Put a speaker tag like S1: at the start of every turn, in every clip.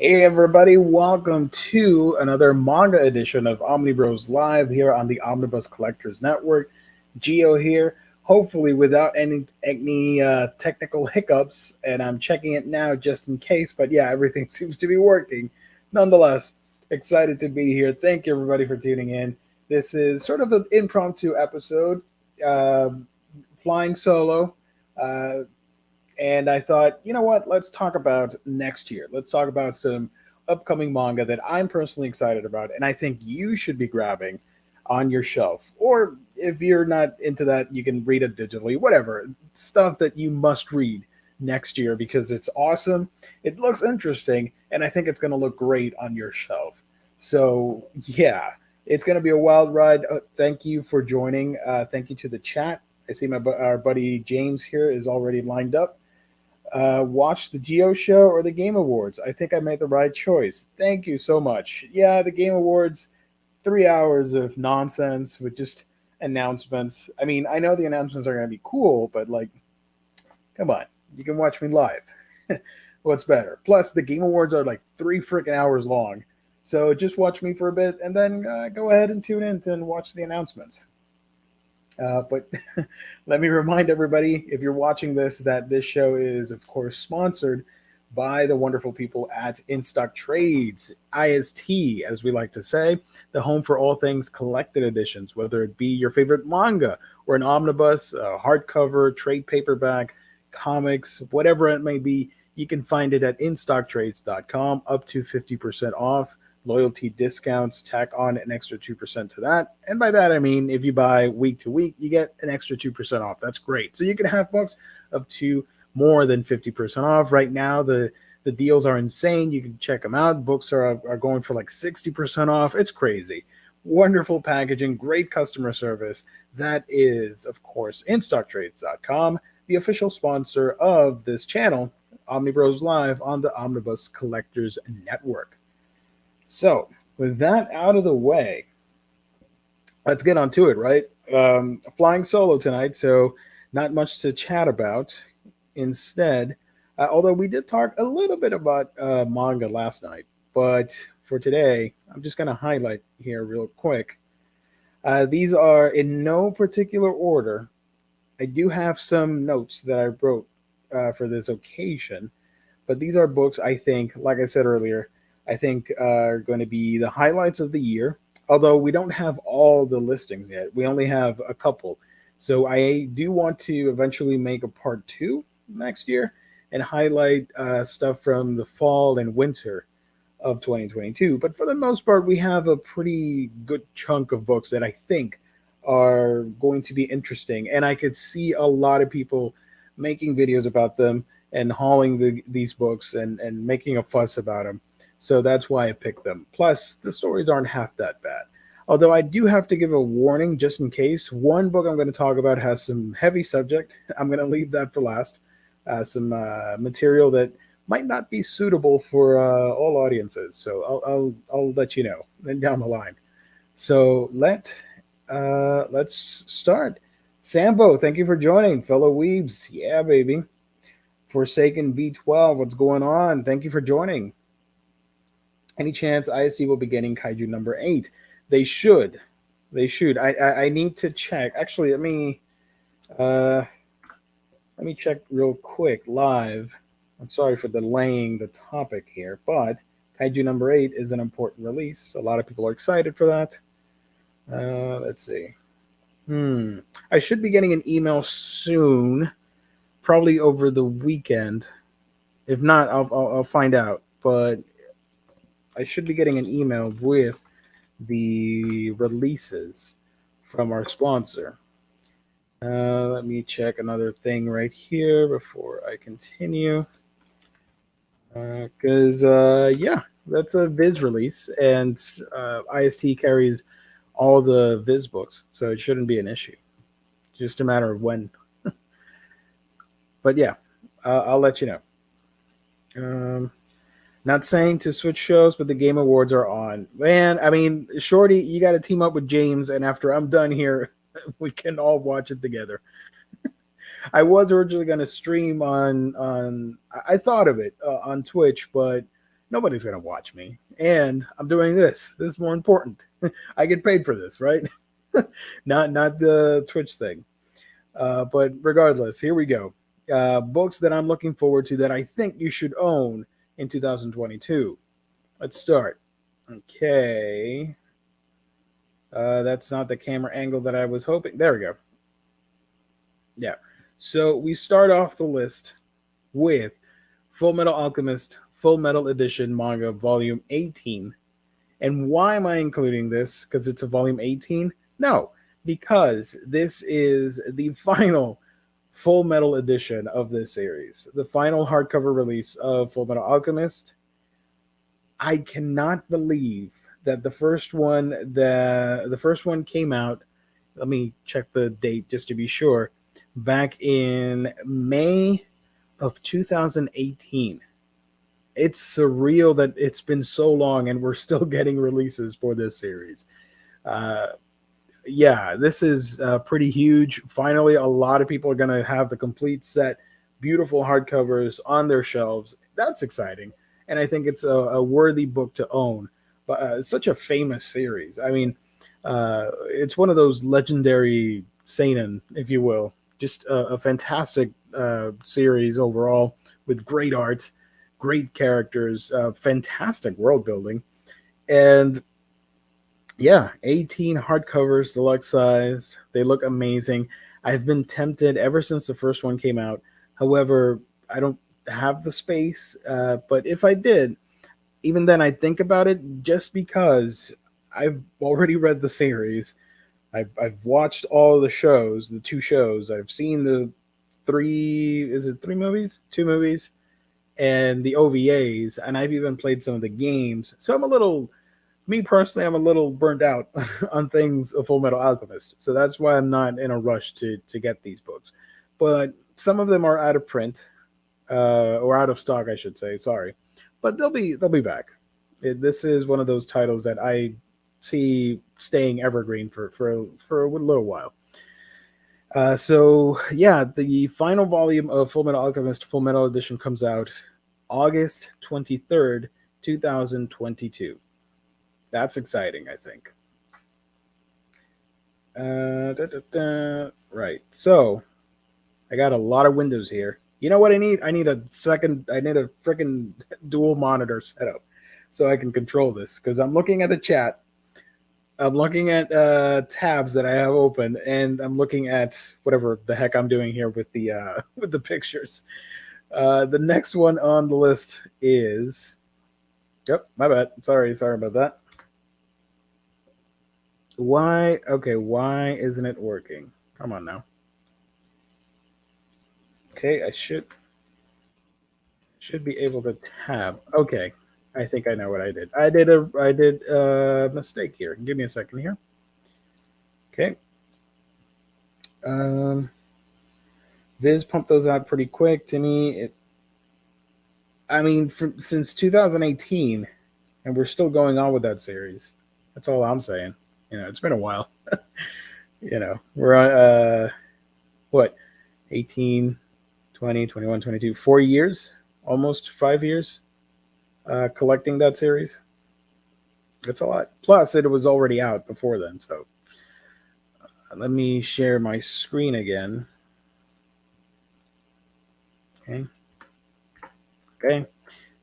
S1: Hey everybody, welcome to another manga edition of Omnibros Live here on the Omnibus Collectors Network. Geo here, hopefully without any technical hiccups, and I'm checking it now just in case, but yeah, everything seems to be working. Nonetheless, excited to be here. Thank you everybody for tuning in. This is sort of an impromptu episode, uh, flying solo. Uh, and I thought, you know what? Let's talk about next year. Let's talk about some upcoming manga that I'm personally excited about, and I think you should be grabbing on your shelf. Or if you're not into that, you can read it digitally. Whatever stuff that you must read next year because it's awesome. It looks interesting, and I think it's going to look great on your shelf. So yeah, it's going to be a wild ride. Thank you for joining. Thank you to the chat. I see our buddy James here is already lined up. Watch the Geo Show or the Game Awards. I think I made the right choice. Thank you so much. Yeah, the Game Awards, 3 hours of nonsense with just announcements. I mean, I know the announcements are going to be cool, but like, come on, you can watch me live. What's better? Plus, the Game Awards are like 3 freaking hours long. So just watch me for a bit and then go ahead and tune in and watch the announcements. But let me remind everybody, if you're watching this, that this show is, of course, sponsored by the wonderful people at In Stock Trades, IST, as we like to say, the home for all things collected editions, whether it be your favorite manga or an omnibus, a hardcover, trade paperback, comics, whatever it may be. You can find it at instocktrades.com, up to 50% off. Loyalty discounts, tack on an extra 2% to that. And by that, I mean, if you buy week to week, you get an extra 2% off. That's great. So you can have books up to more than 50% off. Right now, the deals are insane. You can check them out. Books are going for like 60% off. It's crazy. Wonderful packaging, great customer service. That is, of course, instocktrades.com, the official sponsor of this channel, Omnibros Live on the Omnibus Collectors Network. So, with that out of the way, let's get on to it, right? Flying solo tonight, so not much to chat about. Instead, although we did talk a little bit about manga last night, but for today, I'm just going to highlight here real quick. These are in no particular order. I do have some notes that I wrote for this occasion, but these are books I think, like I said earlier, I think are going to be the highlights of the year. Although we don't have all the listings yet, we only have a couple. So I do want to eventually make a part two next year and highlight stuff from the fall and winter of 2022. But for the most part, we have a pretty good chunk of books that I think are going to be interesting. And I could see a lot of people making videos about them and hauling these books and making a fuss about them. So that's why I picked them. Plus, the stories aren't half that bad. Although I do have to give a warning just in case. One book I'm going to talk about has some heavy subject. I'm going to leave that for last. Some material that might not be suitable for all audiences. So I'll let you know then down the line. So let's start. Sambo, thank you for joining, fellow weebs. Yeah, baby. Forsaken V12, what's going on? Thank you for joining. Any chance ISD will be getting Kaiju number 8? They should. They should. I need to check. Actually, let me check real quick live. I'm sorry for delaying the topic here, but Kaiju number 8 is an important release. A lot of people are excited for that. Let's see. I should be getting an email soon, probably over the weekend. If not, I'll find out. But I should be getting an email with the releases from our sponsor. Let me check another thing right here before I continue. Because, yeah, that's a Viz release, and IST carries all the Viz books, so it shouldn't be an issue. Just a matter of when. But yeah, I'll let you know. Not saying to switch shows, but the Game Awards are on. Man, I mean, Shorty, you got to team up with James, and after I'm done here, we can all watch it together. I was originally going to stream on. I thought of it on Twitch, but Nobody's going to watch me. And I'm doing this. This is more important. I get paid for this, right? Not the Twitch thing. But regardless, here we go. Books that I'm looking forward to that I think you should own in 2022. Let's start. Okay. That's not the camera angle that I was hoping. There we go. Yeah. So we start off the list with Full Metal Alchemist Full Metal Edition Manga Volume 18. And why am I including this? Because it's a Volume 18? No, because this is the final Full Metal edition of this series, the final hardcover release of Full Metal Alchemist. I cannot believe that the first one came out. Let me check the date just to be sure. Back in May of 2018. It's surreal that it's been so long and we're still getting releases for this series. Yeah, this is pretty huge. Finally, a lot of people are going to have the complete set, beautiful hardcovers on their shelves. That's exciting. And I think it's a worthy book to own. But it's such a famous series. I mean, it's one of those legendary seinen, if you will. Just a fantastic series overall with great art, great characters, fantastic world building. And yeah, 18 hardcovers, deluxe sized. They look amazing. I've been tempted ever since the first one came out. However, I don't have the space. But if I did, even then I'd think about it just because I've already read the series. I've watched all the shows, the 2 shows. I've seen the 3 movies? 2 movies. And the OVAs. And I've even played some of the games. So I'm a little burnt out on things of Full Metal Alchemist. So that's why I'm not in a rush to get these books. But some of them are out of print, or out of stock, I should say. Sorry. But they'll be back. This is one of those titles that I see staying evergreen for a little while. So yeah, the final volume of Full Metal Alchemist Full Metal Edition comes out August 23rd, 2022. That's exciting, I think. Right. So I got a lot of windows here. You know what I need? I need a freaking dual monitor setup so I can control this, because I'm looking at the chat. I'm looking at tabs that I have open, and I'm looking at whatever the heck I'm doing here with the pictures. The next one on the list is, yep, my bad. Sorry about that. Why isn't it working? Come on now. Okay, I should be able to tab. Okay, I think I know what I did. I did a mistake here. Give me a second here. Okay. Viz pumped those out pretty quick to me. Since 2018, and we're still going on with that series. That's all I'm saying. It's been a while. We're on, 18, 20, 21, 22, 4 years, almost 5 years, collecting that series. That's a lot. Plus, it was already out before then. So let me share my screen again. Okay.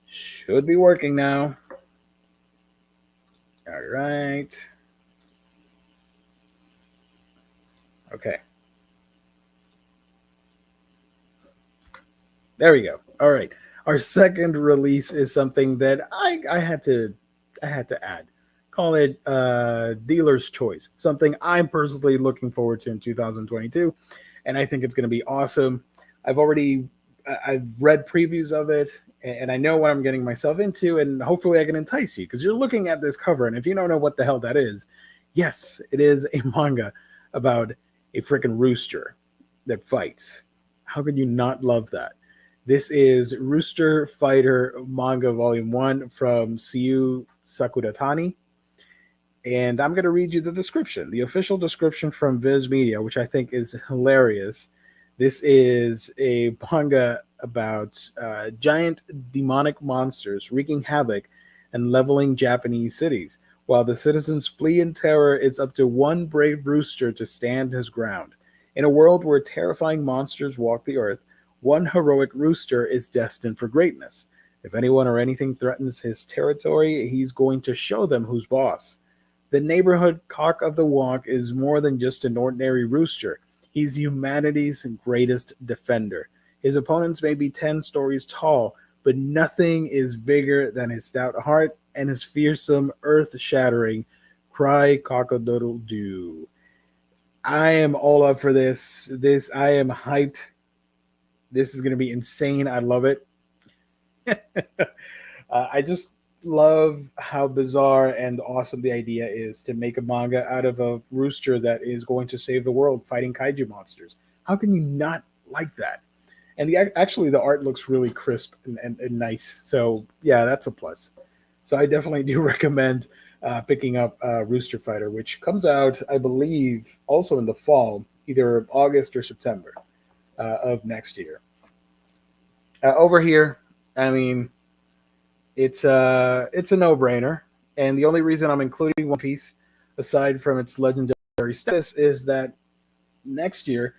S1: Should be working now. All right. Okay. There we go. All right. Our second release is something that I had to add. Call it dealer's choice. Something I'm personally looking forward to in 2022, and I think it's going to be awesome. I've read previews of it, and I know what I'm getting myself into, and hopefully I can entice you, because you're looking at this cover, and if you don't know what the hell that is, yes, it is a manga about a freaking rooster that fights. How could you not love that? This is Rooster Fighter Manga Volume 1 from Siu Sakuratani. And I'm going to read you the description, the official description from Viz Media, which I think is hilarious. This is a manga about giant demonic monsters wreaking havoc and leveling Japanese cities. While the citizens flee in terror, it's up to one brave rooster to stand his ground. In a world where terrifying monsters walk the earth, one heroic rooster is destined for greatness. If anyone or anything threatens his territory, he's going to show them who's boss. The neighborhood cock of the walk is more than just an ordinary rooster. He's humanity's greatest defender. His opponents may be 10 stories tall, but nothing is bigger than his stout heart and his fearsome, earth shattering cry cock-a-doodle doo. I am all up for this. I am hyped. This is going to be insane. I love it. I just love how bizarre and awesome the idea is to make a manga out of a rooster that is going to save the world fighting kaiju monsters. How can you not like that? And actually, the art looks really crisp and nice. So, yeah, that's a plus. So I definitely do recommend picking up Rooster Fighter, which comes out, I believe, also in the fall, either August or September of next year. Over here, I mean, it's a no-brainer, and the only reason I'm including One Piece, aside from its legendary status, is that next year,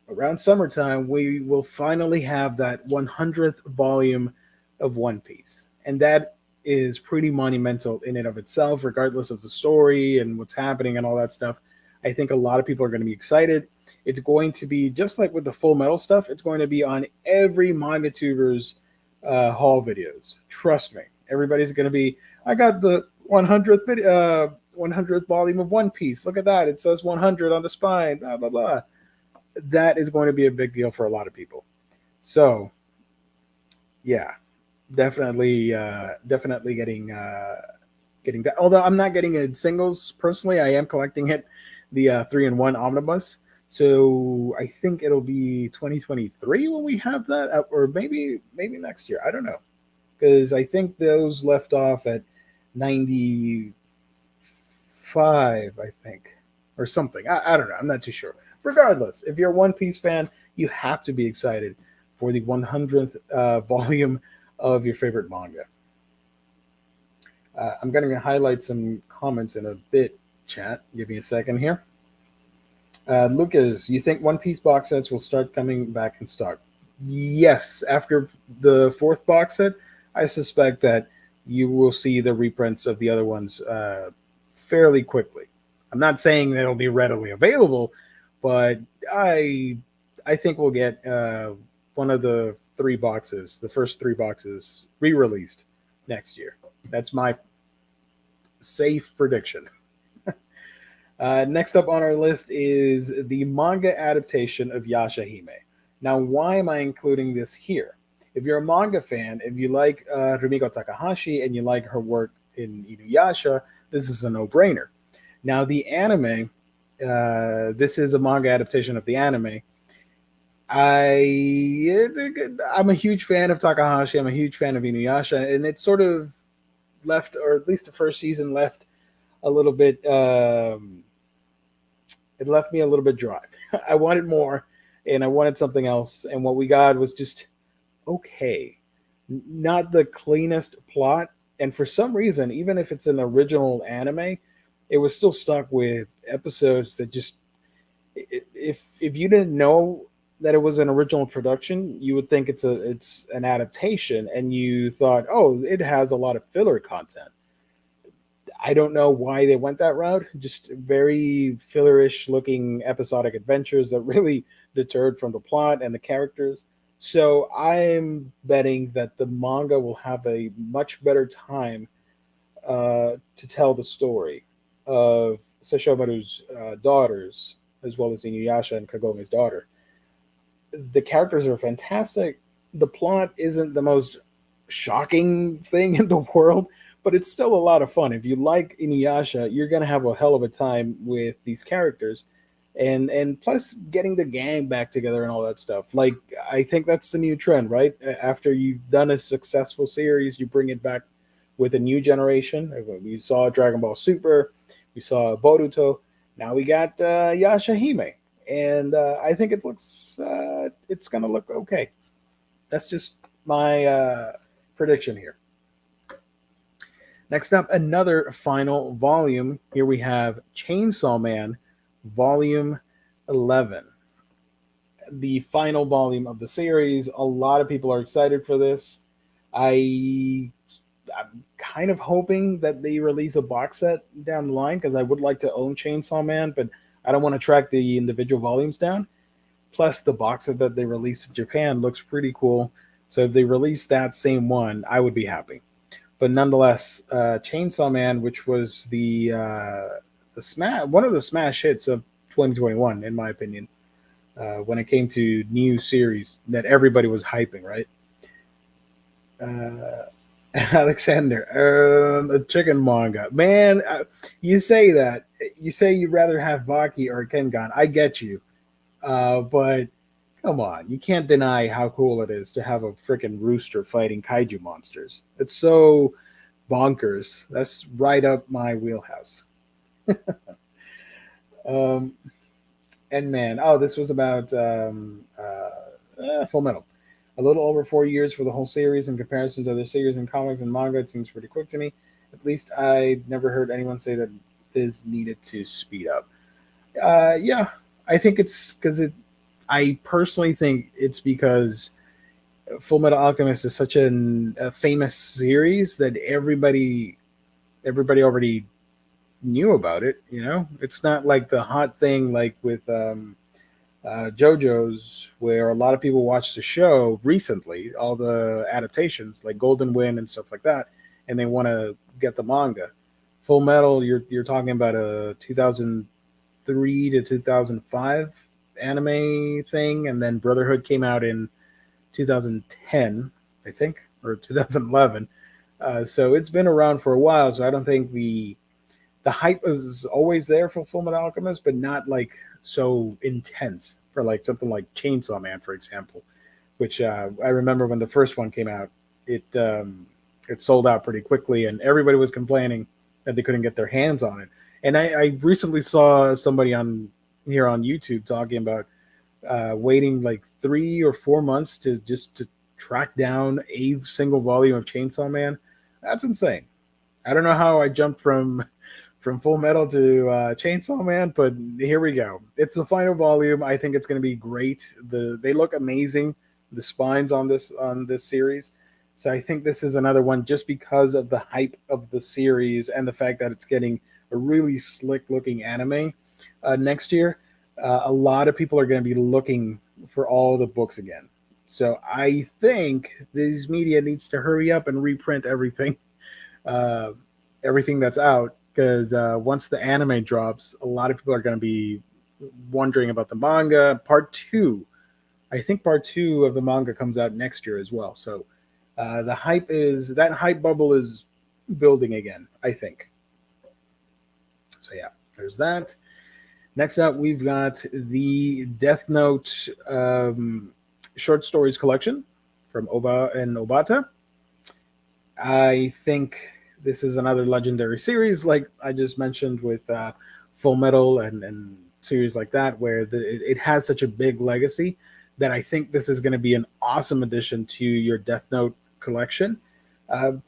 S1: around summertime, we will finally have that 100th volume of One Piece, and that is pretty monumental in and of itself, regardless of the story and what's happening and all that stuff. I think a lot of people are going to be excited. It's going to be just like with the Full Metal stuff. It's going to be on every manga tuber's haul videos. Trust me, everybody's going to be. I got the 100th volume of One Piece. Look at that. It says 100 on the spine. Blah blah blah. That is going to be a big deal for a lot of people. So, yeah, definitely getting that. Although I'm not getting it in singles personally, I am collecting it, the 3-in-1 omnibus. So I think it'll be 2023 when we have that, or maybe next year. I don't know, because I think those left off at 95, I think, or something. I don't know. I'm not too sure. Regardless, if you're a One Piece fan, you have to be excited for the 100th volume of your favorite manga. I'm going to highlight some comments in a bit, chat. Give me a second here. Lucas, you think One Piece box sets will start coming back in stock? Yes. After the 4th box set, I suspect that you will see the reprints of the other ones fairly quickly. I'm not saying that it'll be readily available, but I think we'll get one of the 3 boxes, the first 3 boxes, re-released next year. That's my safe prediction. Next up on our list is the manga adaptation of Yashahime. Now, why am I including this here? If you're a manga fan, if you like Rumiko Takahashi and you like her work in Inuyasha, this is a no-brainer. Now, the anime, this is a manga adaptation of the anime. I'm a huge fan of Takahashi. I'm a huge fan of Inuyasha, and it sort of left, or at least the first season left a little bit. It left me a little bit dry. I wanted more, and I wanted something else. And what we got was just okay, not the cleanest plot. And for some reason, even if it's an original anime, it was still stuck with episodes that just, if you didn't know that it was an original production, you would think it's an adaptation, and you thought, oh, it has a lot of filler content. I don't know why they went that route. Just very fillerish looking episodic adventures that really deterred from the plot and the characters. So I'm betting that the manga will have a much better time to tell the story of Sesshomaru's daughters, as well as Inuyasha and Kagome's daughter. The characters are fantastic. The plot isn't the most shocking thing in the world, but it's still a lot of fun. If you like Inuyasha, you're going to have a hell of a time with these characters. And plus getting the gang back together and all that stuff. Like, I think that's the new trend, right? After you've done a successful series, you bring it back with a new generation. We saw Dragon Ball Super, we saw Boruto, now we got Yashahime. And I think it looks, it's going to look okay. That's just my prediction here. Next up, another final volume. Here we have Chainsaw Man, Volume 11. The final volume of the series. A lot of people are excited for this. I'm kind of hoping that they release a box set down the line because I would like to own Chainsaw Man, but I don't want to track the individual volumes down. Plus, the box set that they released in Japan looks pretty cool. So if they release that same one, I would be happy. But nonetheless, Chainsaw Man, which was the smash one of the smash hits of 2021, in my opinion, when it came to new series that everybody was hyping, right? Uh, Alexander, a chicken manga. Man, you say that. You say you'd rather have Baki or Kengan. I get you. But come on. You can't deny how cool it is to have a freaking rooster fighting kaiju monsters. It's so bonkers. That's right up my wheelhouse. Um, and man, oh, this was about Full Metal. A little over 4 years for the whole series in comparison to other series in comics and manga. It seems pretty quick to me. At least I never heard anyone say that this needed to speed up. Yeah, I think it's because it. I personally think it's because Full Metal Alchemist is such a famous series that everybody already knew about it. You know, it's not like the hot thing like with JoJo's, where a lot of people watched the show recently, all the adaptations like Golden Wind and stuff like that, and they want to get the manga. Full Metal, you're talking about a 2003 to 2005 anime thing, and then Brotherhood came out in 2010, I think, or 2011. So it's been around for a while. So I don't think the hype is always there for Fullmetal Alchemist, but not like so intense for like something like Chainsaw Man, for example, which I remember when the first one came out, it sold out pretty quickly, and everybody was complaining that they couldn't get their hands on it. And I recently saw somebody on here on YouTube talking about waiting like 3 or 4 months to just to track down a single volume of Chainsaw Man. That's insane. I don't know how I jumped from Full Metal to Chainsaw Man, but here we go. It's the final volume. I think it's going to be great. They look amazing. The spines on this series. So I think this is another one just because of the hype of the series and the fact that it's getting a really slick looking anime next year. A lot of people are going to be looking for all the books again. So I think these media needs to hurry up and reprint uh, everything that's out, because once the anime drops, a lot of people are going to be wondering about the manga. Part two, I think part two of the manga comes out next year as well. So that hype bubble is building again, I think. So yeah, there's that. Next up, we've got the Death Note short stories collection from Oba and Obata. I think this is another legendary series, like I just mentioned with Full Metal and series like that, where it has such a big legacy that I think this is going to be an awesome addition to your Death Note collection.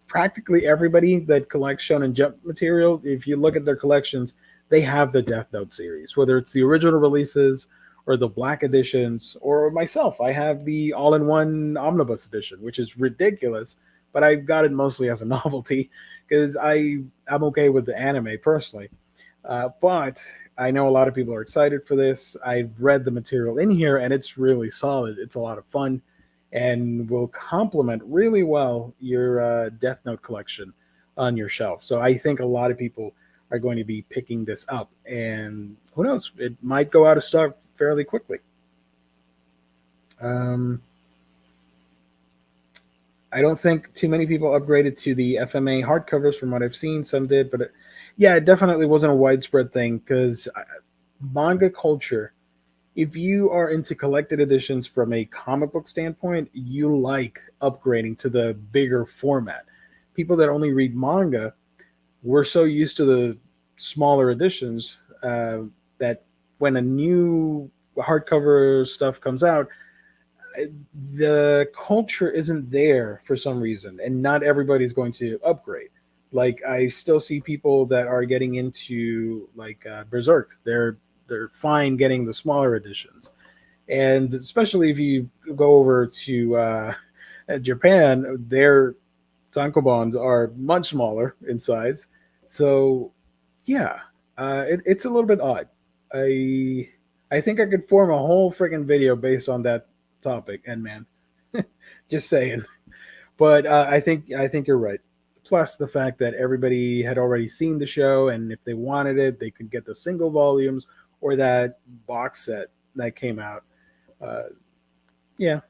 S1: Practically everybody that collects Shonen Jump material, if you look at their collections, they have the Death Note series, whether it's the original releases or the black editions, or myself, I have the all-in-one omnibus edition, which is ridiculous, but I got it mostly as a novelty because I'm okay with the anime personally. But I know a lot of people are excited for this. I've read the material in here, and it's really solid. It's a lot of fun, and will complement really well your Death Note collection on your shelf. So I think a lot of people are going to be picking this up, and who knows, it might go out of stock fairly quickly. I don't think too many people upgraded to the FMA hardcovers from what I've seen. Some did, but yeah, it definitely wasn't a widespread thing because manga culture, if you are into collected editions from a comic book standpoint, you like upgrading to the bigger format. People that only read manga, we're so used to the smaller editions that when a new hardcover stuff comes out, the culture isn't there for some reason, and not everybody's going to upgrade. Like I still see people that are getting into like Berserk. They're fine getting the smaller editions, and especially if you go over to Japan, their tankobons are much smaller in size. So yeah, it's a little bit odd. I I think I could form a whole freaking video based on that topic. And man, just saying. But I think you're right. Plus the fact that everybody had already seen the show, and if they wanted it, they could get the single volumes or that box set that came out. Uh, yeah.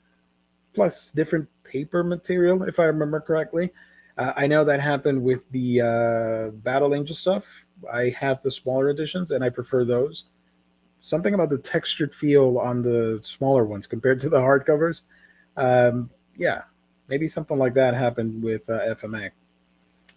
S1: Plus different paper material, if I remember correctly. I know that happened with the Battle Angel stuff. I have the smaller editions, and I prefer those. Something about the textured feel on the smaller ones compared to the hardcovers. Yeah, maybe something like that happened with FMA.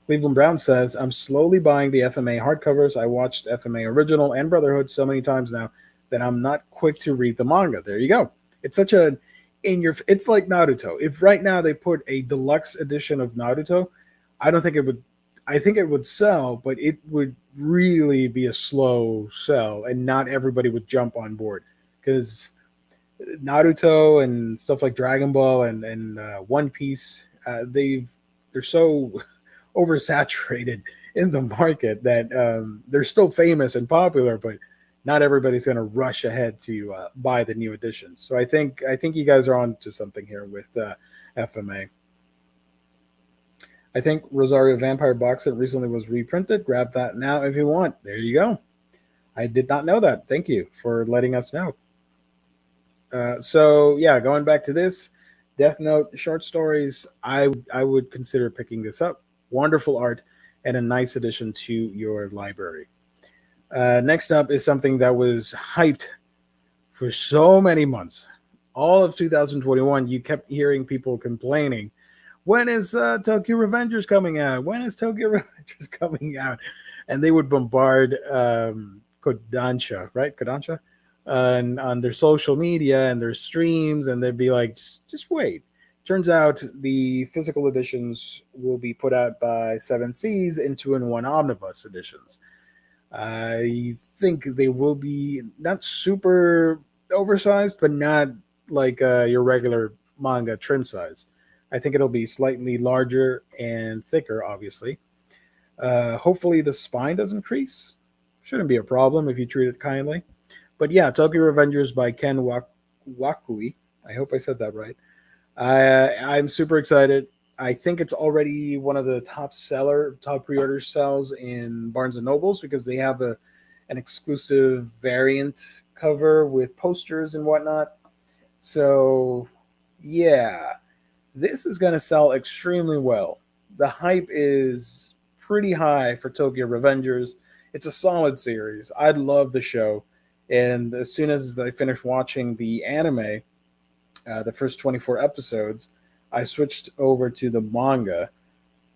S1: Cleveland Brown says, I'm slowly buying the FMA hardcovers. I watched FMA Original and Brotherhood so many times now that I'm not quick to read the manga. There you go. It's such a it's like Naruto. If right now they put a deluxe edition of Naruto, I don't think it would I think it would sell, but it would really be a slow sell and not everybody would jump on board because Naruto and stuff like Dragon Ball and One Piece, they're so oversaturated in the market that they're still famous and popular, but not everybody's going to rush ahead to buy the new editions. So I think you guys are on to something here with FMA. I think Rosario Vampire box set recently was reprinted. Grab that now if you want. There you go. I did not know that. Thank you for letting us know. So yeah, going back to this Death Note short stories, I would consider picking this up. Wonderful art and a nice addition to your library. Next up is something that was hyped for so many months. All of 2021, you kept hearing people complaining, when is Tokyo Revengers coming out? When is Tokyo Revengers coming out? And they would bombard Kodansha, right? Kodansha? On their social media and their streams, and they'd be like, just wait. Turns out the physical editions will be put out by Seven Seas in 2-in-1 omnibus editions. I think they will be not super oversized, but not like your regular manga trim size. I think it'll be slightly larger and thicker, obviously. Hopefully, the spine doesn't crease. Shouldn't be a problem if you treat it kindly. But yeah, Tokyo Revengers by Ken Wakui. I hope I said that right. I'm super excited. I think it's already one of the top pre-order sells in Barnes and Nobles because they have an exclusive variant cover with posters and whatnot. So yeah, this is going to sell extremely well. The hype is pretty high for Tokyo Revengers. It's a solid series. I love the show. And as soon as I finished watching the anime, the first 24 episodes, I switched over to the manga,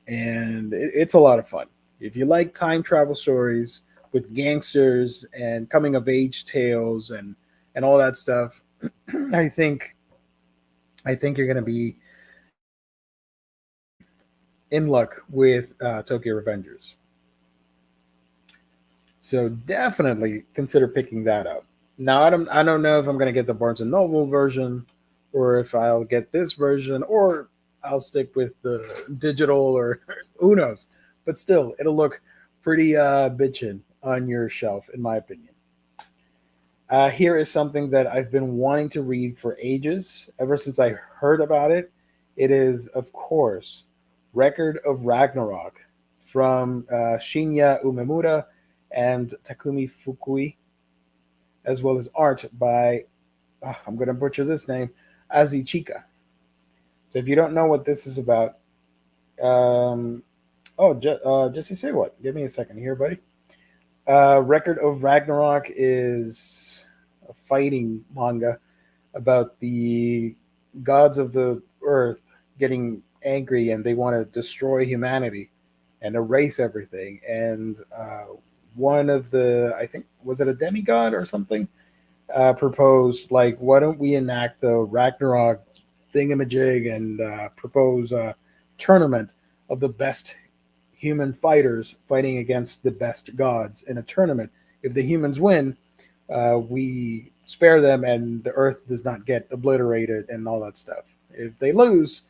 S1: and it's a lot of fun. If you like time travel stories with gangsters and coming of age tales and all that stuff, I think you're going to be in luck with Tokyo Revengers. So definitely consider picking that up. Now I don't know if I'm going to get the Barnes and Noble version or if I'll get this version or I'll stick with the digital or who knows. But still, it'll look pretty bitchin' on your shelf, in my opinion. Here is something that I've been wanting to read for ages, ever since I heard about it. It is, of course, Record of Ragnarok from Shinya Umemura and Takumi Fukui, as well as art by, I'm going to butcher this name, Azichika. So if you don't know what this is about, Jesse, say what? Give me a second here, buddy. Record of Ragnarok is a fighting manga about the gods of the earth getting angry and they want to destroy humanity and erase everything. And one of the, I think, was it a demigod or something, proposed, like, why don't we enact the Ragnarok thingamajig and propose a tournament of the best human fighters fighting against the best gods in a tournament. If the humans win, we spare them and the Earth does not get obliterated and all that stuff. If they lose,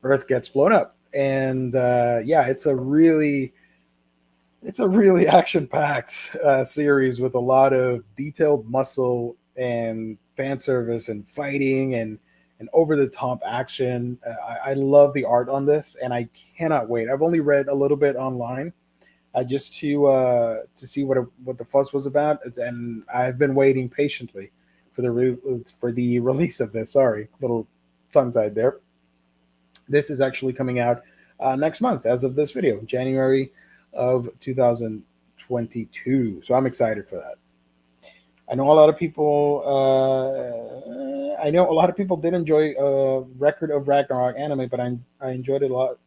S1: Earth gets blown up. And yeah, it's a really action-packed series with a lot of detailed muscle and fan service and fighting and over-the-top action. I love the art on this, and I cannot wait. I've only read a little bit online just to see what the fuss was about, and I've been waiting patiently for the release of this. Sorry, little tongue-tied there. This is actually coming out next month, as of this video, January of 2022. So I'm excited for that. I know a lot of people. I know a lot of people did enjoy Record of Ragnarok anime, but I enjoyed it a lot.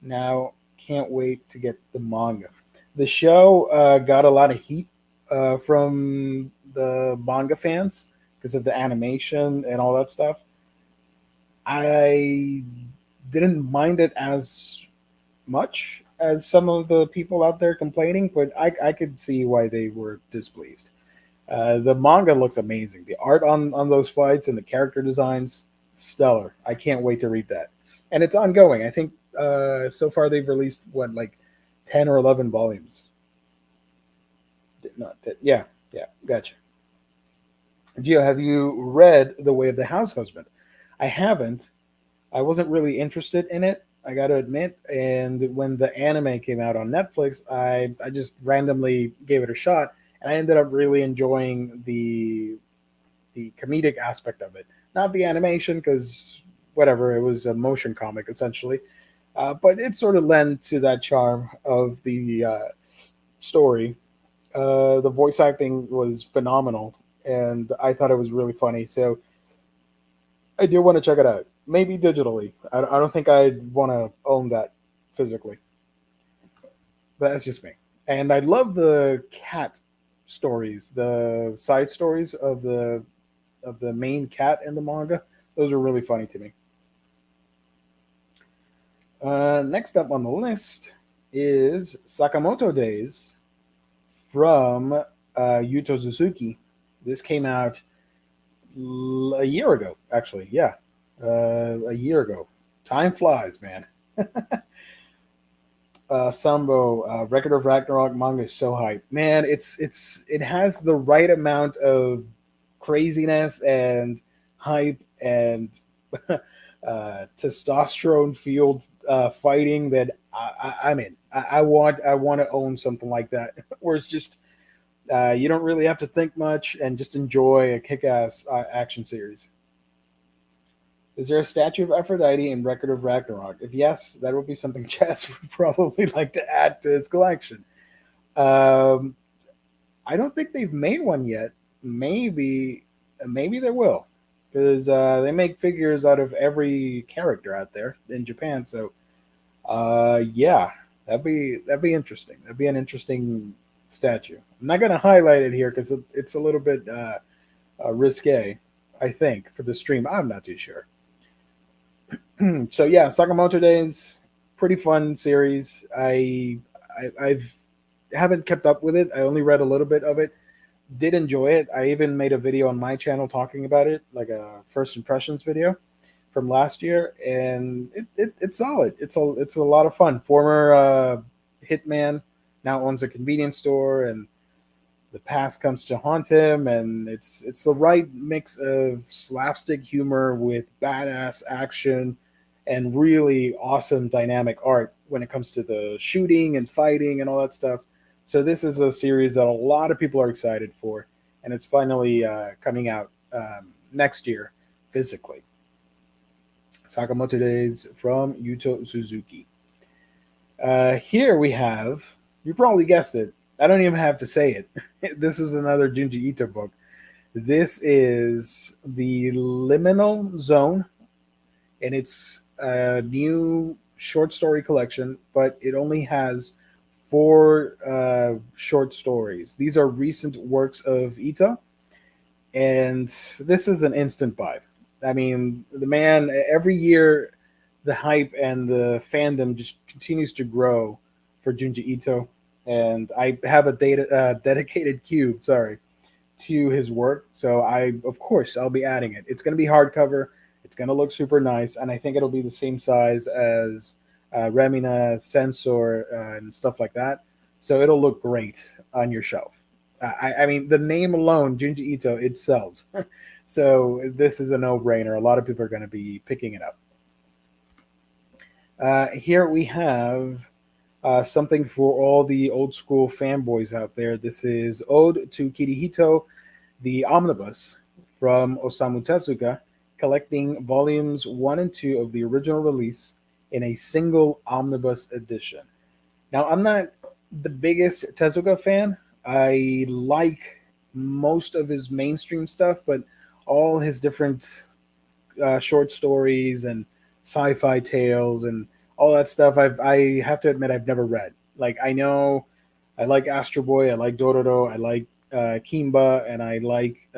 S1: Now can't wait to get the manga. The show got a lot of heat from the manga fans because of the animation and all that stuff. I didn't mind it as much as some of the people out there complaining, but I could see why they were displeased. The manga looks amazing. The art on those fights and the character designs, stellar. I can't wait to read that. And it's ongoing. I think so far they've released, like 10 or 11 volumes. Yeah, gotcha. Gio, have you read The Way of the House Husband? I haven't. I wasn't really interested in it, I got to admit. And when the anime came out on Netflix, I just randomly gave it a shot, and I ended up really enjoying the comedic aspect of it. Not the animation, because whatever, it was a motion comic essentially, but it sort of lent to that charm of the story. The voice acting was phenomenal, and I thought it was really funny. So I do want to check it out. Maybe digitally. I don't think I'd want to own that physically. But that's just me. And I love the cat stories, the side stories of the main cat in the manga. Those are really funny to me. Next up on the list is Sakamoto Days from Yuto Suzuki. This came out a year ago, actually. Yeah, a year ago. Time flies, man. Sambo, Record of Ragnarok manga is so hype, man. It has the right amount of craziness and hype and testosterone fueled fighting that I'm in. I want to own something like that, where it's just you don't really have to think much and just enjoy a kick-ass action series. Is there a statue of Aphrodite in Record of Ragnarok? If yes, that would be something Chess would probably like to add to his collection. I don't think they've made one yet. Maybe they will, because they make figures out of every character out there in Japan. So, yeah, that'd be interesting. That'd be an interesting statue. I'm not going to highlight it here because it's a little bit risque, I think, for the stream. I'm not too sure. So yeah, Sakamoto Days, pretty fun series. I've haven't kept up with it. I only read a little bit of it. Did enjoy it. I even made a video on my channel talking about it, like a first impressions video from last year, and it's solid. It's a lot of fun. Former hitman now owns a convenience store, and the past comes to haunt him, and it's the right mix of slapstick humor with badass action and really awesome dynamic art when it comes to the shooting and fighting and all that stuff. So this is a series that a lot of people are excited for, and it's finally coming out next year physically. Sakamoto Days from Yuto Suzuki. Here we have, you probably guessed it, I don't even have to say it. This is another Junji Ito book. This is the Liminal Zone, and it's a new short story collection, but it only has 4 short stories. These are recent works of Ito, and this is an instant buy. I mean, the man, every year, the hype and the fandom just continues to grow for Junji Ito. And I have a dedicated cube, sorry, to his work. So of course, I'll be adding it. It's going to be hardcover. It's going to look super nice. And I think it'll be the same size as Remina, Sensor, and stuff like that. So it'll look great on your shelf. I mean, the name alone, Junji Ito, it sells. So this is a no-brainer. A lot of people are going to be picking it up. Here we have something for all the old school fanboys out there. This is Ode to Kirihito, the Omnibus from Osamu Tezuka, collecting volumes 1 and 2 of the original release in a single omnibus edition. Now, I'm not the biggest Tezuka fan. I like most of his mainstream stuff, but all his different short stories and sci-fi tales and all that stuff, I have to admit I've never read. Like I know I like Astro Boy, I like Dororo, I like Kimba, and I like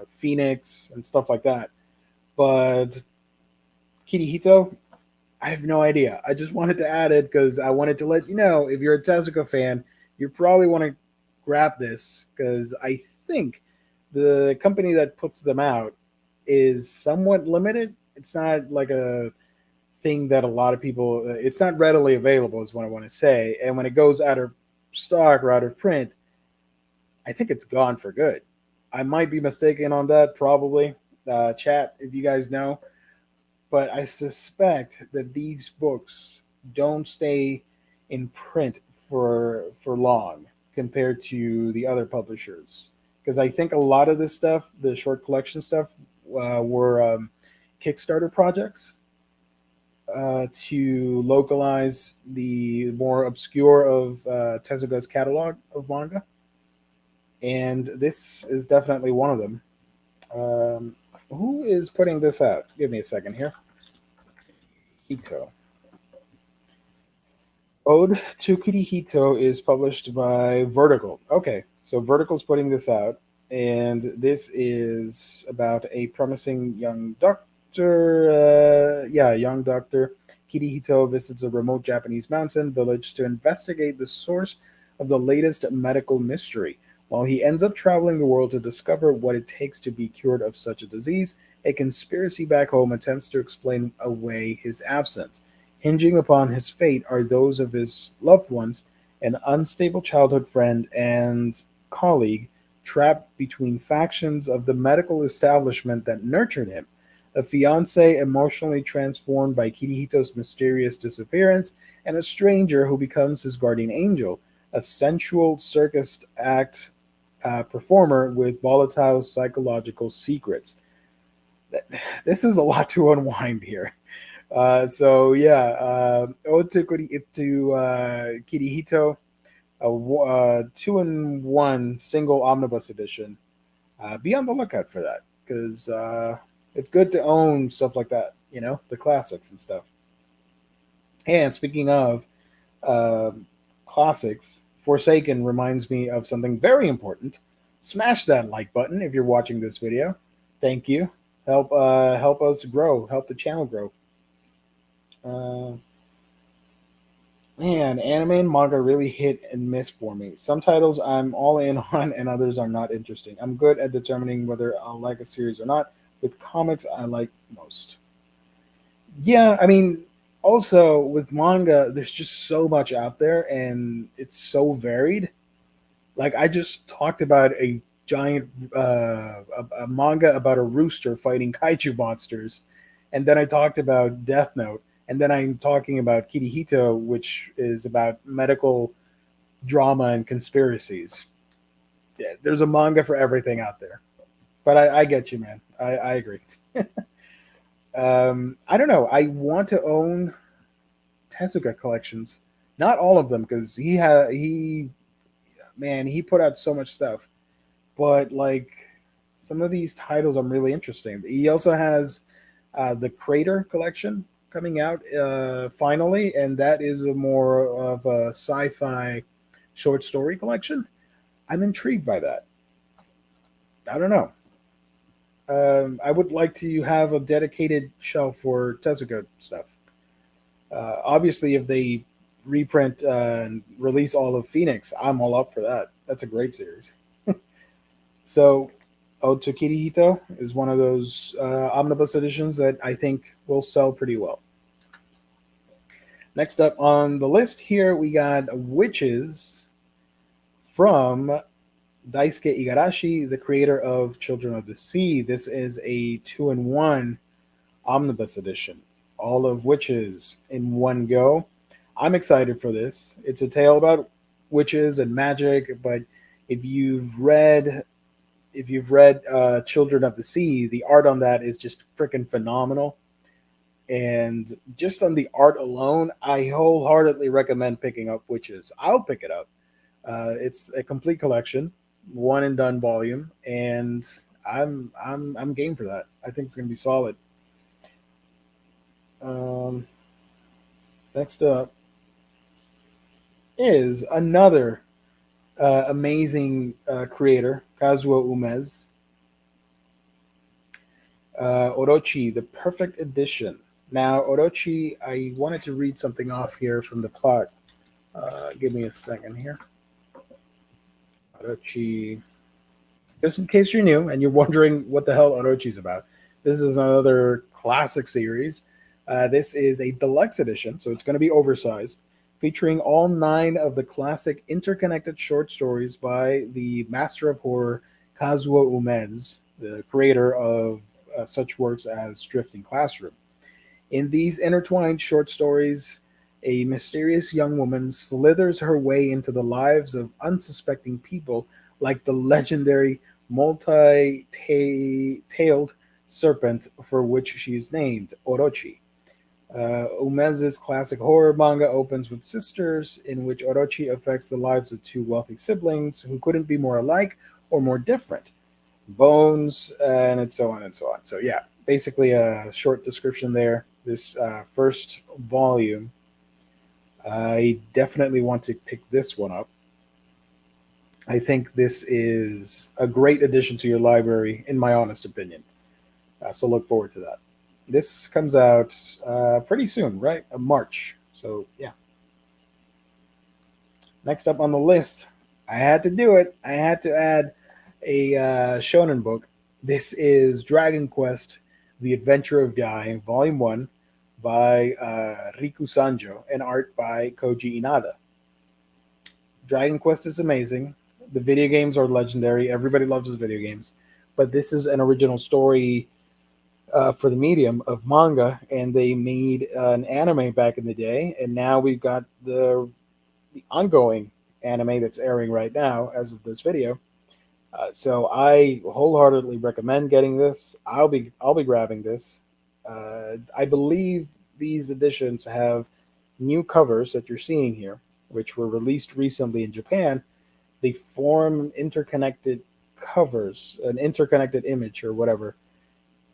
S1: Phoenix and stuff like that. But Kirihito, I have no idea. I just wanted to add it because I wanted to let you know if you're a Tezuka fan, you probably want to grab this because I think the company that puts them out is somewhat limited. It's not like a thing that a lot of people, it's not readily available, is what I want to say. And when it goes out of stock or out of print, I think it's gone for good. I might be mistaken on that, probably. Chat, if you guys know. But I suspect that these books don't stay in print for long compared to the other publishers. Because I think a lot of this stuff, the short collection stuff, were Kickstarter projects to localize the more obscure of Tezuka's catalog of manga. And this is definitely one of them. Who is putting this out? Give me a second here. Hito. Ode to Kirihito is published by Vertical. Okay, so Vertical's putting this out, and this is about a promising young doctor. Young doctor. Kirihito visits a remote Japanese mountain village to investigate the source of the latest medical mystery. While he ends up traveling the world to discover what it takes to be cured of such a disease, a conspiracy back home attempts to explain away his absence. Hinging upon his fate are those of his loved ones, an unstable childhood friend and colleague trapped between factions of the medical establishment that nurtured him, a fiance emotionally transformed by Kirihito's mysterious disappearance, and a stranger who becomes his guardian angel, a sensual circus act performer with volatile psychological secrets. This is a lot to unwind here. Ode to Kirihito, a 2-in-1 single omnibus edition. Be on the lookout for that because it's good to own stuff like that, the classics and stuff. And speaking of classics, Forsaken reminds me of something very important. Smash that like button if you're watching this video. Thank you. Help us grow. Help the channel grow. Man, anime and manga really hit and miss for me. Some titles I'm all in on, and others are not interesting. I'm good at determining whether I'll like a series or not. With comics, I like most. Yeah, I mean, also with manga, there's just so much out there, and it's so varied. Like I just talked about a giant a manga about a rooster fighting kaiju monsters, and then I talked about Death Note, and then I'm talking about Kirihito, which is about medical drama and conspiracies. Yeah, there's a manga for everything out there. But I get you, man. I agree. I don't know. I want to own Tezuka collections. Not all of them, because he put out so much stuff. But like some of these titles, I'm really interested. He also has the Crater collection coming out finally, and that is a more of a sci-fi short story collection. I'm intrigued by that. I don't know. I would like to have a dedicated shelf for Tezuka stuff. Obviously, if they reprint and release all of Phoenix, I'm all up for that. That's a great series. So, Oto Kirihito is one of those omnibus editions that I think will sell pretty well. Next up on the list here, we got Witches from Daisuke Igarashi, the creator of Children of the Sea. This is a 2-in-1 omnibus edition, all of Witches in one go. I'm excited for this. It's a tale about witches and magic, but if you've read Children of the Sea, the art on that is just freaking phenomenal. And just on the art alone, I wholeheartedly recommend picking up Witches. I'll pick it up. It's a complete collection, one and done volume, and I'm game for that. I think it's going to be solid. Um, Next up is another amazing creator, Kazuo Umez. Orochi, the perfect edition. Now, Orochi, I wanted to read something off here from the plot. Give me a second here. Orochi, just in case you're new and you're wondering what the hell Orochi's about, this is another classic series. This is a deluxe edition, so it's going to be oversized, featuring all 9 of the classic interconnected short stories by the master of horror Kazuo Umez, the creator of such works as Drifting Classroom. In these intertwined short stories, a mysterious young woman slithers her way into the lives of unsuspecting people, like the legendary multi-tailed serpent for which she is named, Orochi. Umez's classic horror manga opens with Sisters, in which Orochi affects the lives of 2 wealthy siblings who couldn't be more alike or more different. Bones, and so on and so on. So, yeah, basically a short description there. This first volume, I definitely want to pick this one up. I think this is a great addition to your library, in my honest opinion. So look forward to that. This comes out pretty soon, right? March. So, yeah. Next up on the list, I had to do it. I had to add a shonen book. This is Dragon Quest: The Adventure of Dai, Volume 1, by Riku Sanjo, and art by Koji Inada. Dragon Quest is amazing. The video games are legendary. Everybody loves the video games. But this is an original story for the medium of manga, and they made an anime back in the day, and now we've got the ongoing anime that's airing right now as of this video. So I wholeheartedly recommend getting this. I'll be grabbing this. I believe these editions have new covers that you're seeing here, which were released recently in Japan. They form interconnected covers, an interconnected image or whatever,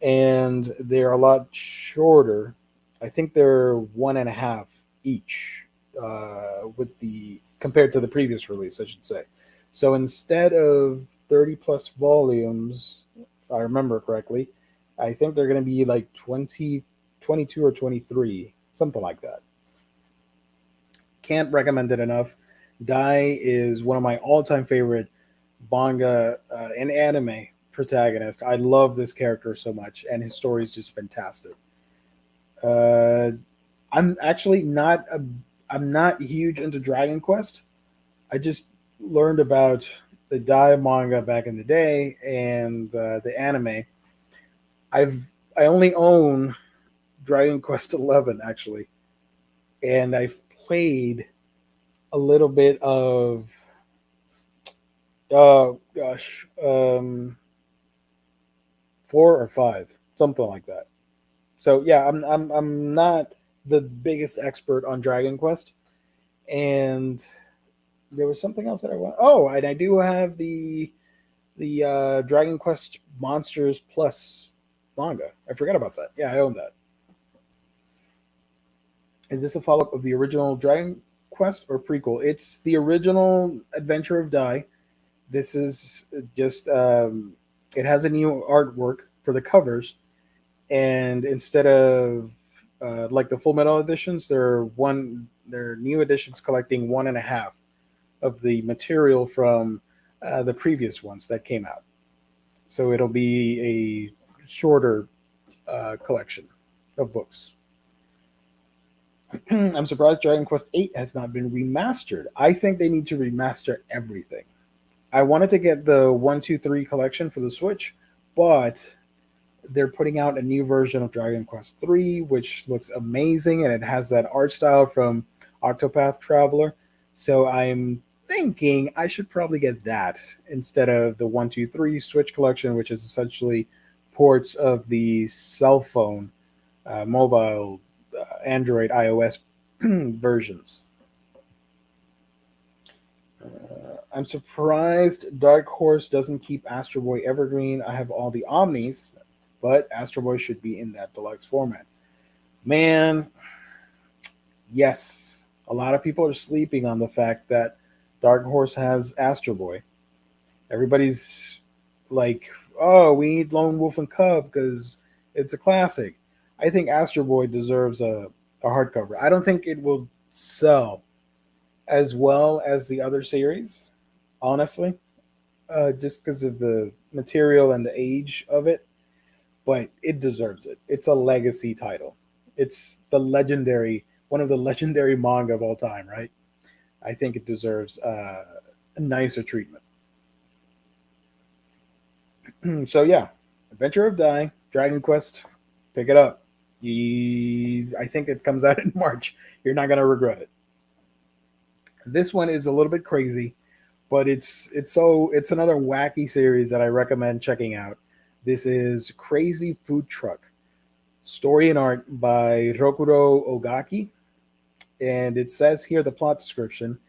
S1: and they're a lot shorter. I think they're 1.5 each, with the compared to the previous release, I should say. So instead of 30 plus volumes, if I remember correctly, I think they're going to be like 20, 22 or 23, something like that. Can't recommend it enough. Dai is one of my all-time favorite manga and anime protagonists. I love this character so much, and his story is just fantastic. Uh, I'm actually not I'm not huge into Dragon Quest. I just learned about the Dai manga back in the day and the anime. I only own Dragon Quest 11 actually, and I've played a little bit of gosh, 4 or 5, something like that. So yeah, I'm not the biggest expert on Dragon Quest, and there was something else that I want. Oh, and I do have the Dragon Quest Monsters Plus manga. I forgot about that. Yeah, I own that. Is this a follow up of the original Dragon Quest or prequel? It's the original Adventure of Dai. This is just it has a new artwork for the covers, and instead of like the Full Metal editions, they're new editions collecting one and a half of the material from the previous ones that came out. So it'll be a shorter collection of books. I'm surprised Dragon Quest VIII has not been remastered. I think they need to remaster everything. I wanted to get the 1, 2, 3 collection for the Switch, but they're putting out a new version of Dragon Quest III, which looks amazing, and it has that art style from Octopath Traveler. So I'm thinking I should probably get that instead of the 1, 2, 3 Switch collection, which is essentially ports of the cell phone, mobile, Android, iOS versions. I'm surprised Dark Horse doesn't keep Astro Boy Evergreen. I have all the Omnis, but Astro Boy should be in that deluxe format. Man, yes, a lot of people are sleeping on the fact that Dark Horse has Astro Boy. Everybody's like, oh, we need Lone Wolf and Cub because it's a classic. I think Astro Boy deserves a hardcover. I don't think it will sell as well as the other series, honestly, just because of the material and the age of it. But it deserves it. It's a legacy title. It's one of the legendary manga of all time, right? I think it deserves a nicer treatment. So yeah, Adventure of Dai, Dragon Quest, pick it up. I think it comes out in March. You're not gonna regret it. This one is a little bit crazy, but it's another wacky series that I recommend checking out. This is Crazy Food Truck, story and art by Rokuro Ogaki, and it says here the plot description.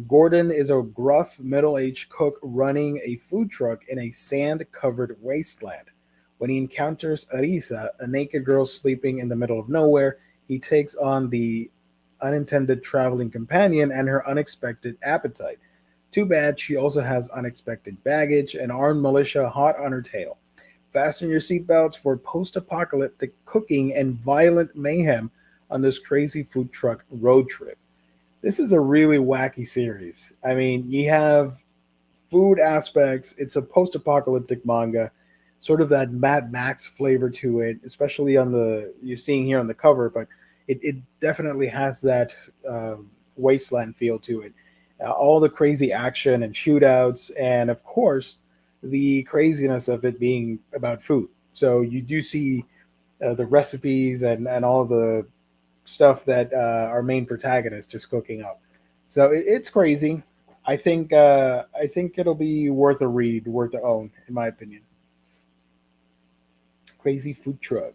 S1: Gordon is a gruff, middle aged cook running a food truck in a sand covered wasteland. When he encounters Arisa, a naked girl sleeping in the middle of nowhere, he takes on the unintended traveling companion and her unexpected appetite. Too bad she also has unexpected baggage and armed militia hot on her tail. Fasten your seatbelts for post apocalyptic cooking and violent mayhem on this crazy food truck road trip. This is a really wacky series. I mean, you have food aspects, it's a post apocalyptic manga, sort of that Mad Max flavor to it, especially on you're seeing here on the cover, but it definitely has that wasteland feel to it. All the crazy action and shootouts, and of course, the craziness of it being about food. So you do see the recipes and all the stuff that our main protagonist is cooking up. So it's crazy. I think it'll be worth a read, worth a own, in my opinion. Crazy Food Truck.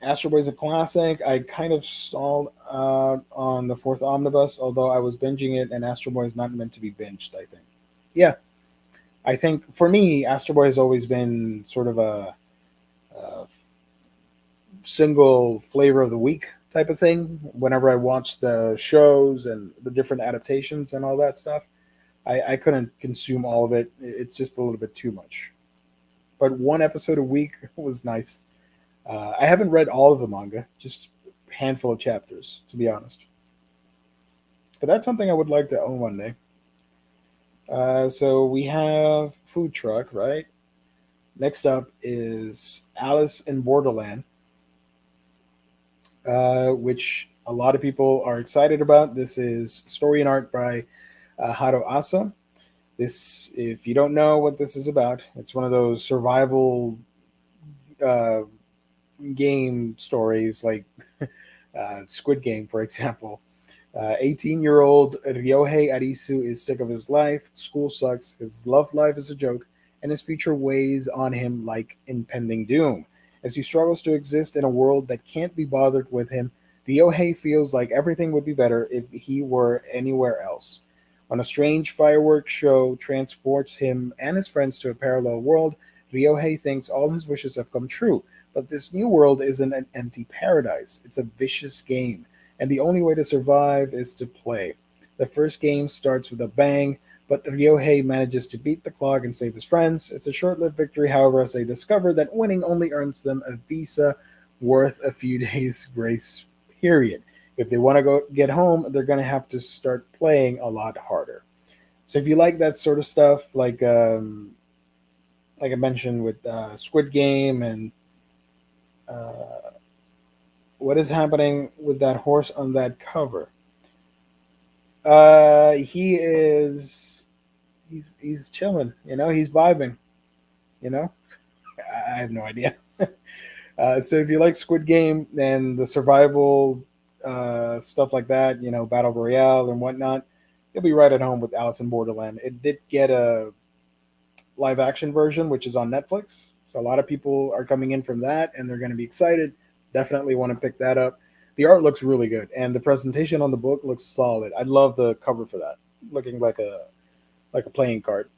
S1: Astro Boy's a classic. I kind of stalled on the fourth omnibus, although I was binging it, and Astro Boy is not meant to be binged, I think. Yeah, I think for me, Astro Boy has always been sort of a single flavor of the week type of thing. Whenever I watch the shows and the different adaptations and all that stuff, I couldn't consume all of it. It's just a little bit too much. But one episode a week was nice. I haven't read all of the manga, just a handful of chapters, to be honest. But that's something I would like to own one day. So we have Food Truck, right? Next up is Alice in Borderland, which a lot of people are excited about. This is story and art by Haro Asa. This, if you don't know what this is about, it's one of those survival uh, game stories like Squid Game, for example. 18-year-old Ryohei Arisu is sick of his life, school sucks, his love life is a joke, and his future weighs on him like impending doom. As he struggles to exist in a world that can't be bothered with him, Ryohei feels like everything would be better if he were anywhere else. When a strange fireworks show transports him and his friends to a parallel world, Ryohei thinks all his wishes have come true. But this new world isn't an empty paradise, it's a vicious game, and the only way to survive is to play. The first game starts with a bang, but Ryohei manages to beat the clock and save his friends. It's a short-lived victory, however, as they discover that winning only earns them a visa worth a few days grace period. If they want to go get home, they're going to have to start playing a lot harder. So if you like that sort of stuff, like I mentioned with Squid Game and uh, what is happening with that horse on that cover, he is he's chilling. He's vibing. You know, I have no idea. So if you like Squid Game and the survival stuff like that, Battle Royale and whatnot, you'll be right at home with Alice in Borderland. It did get a live action version, which is on Netflix. So a lot of people are coming in from that, and they're going to be excited. Definitely want to pick that up. The art looks really good, and the presentation on the book looks solid. I love the cover for that, looking like a playing card.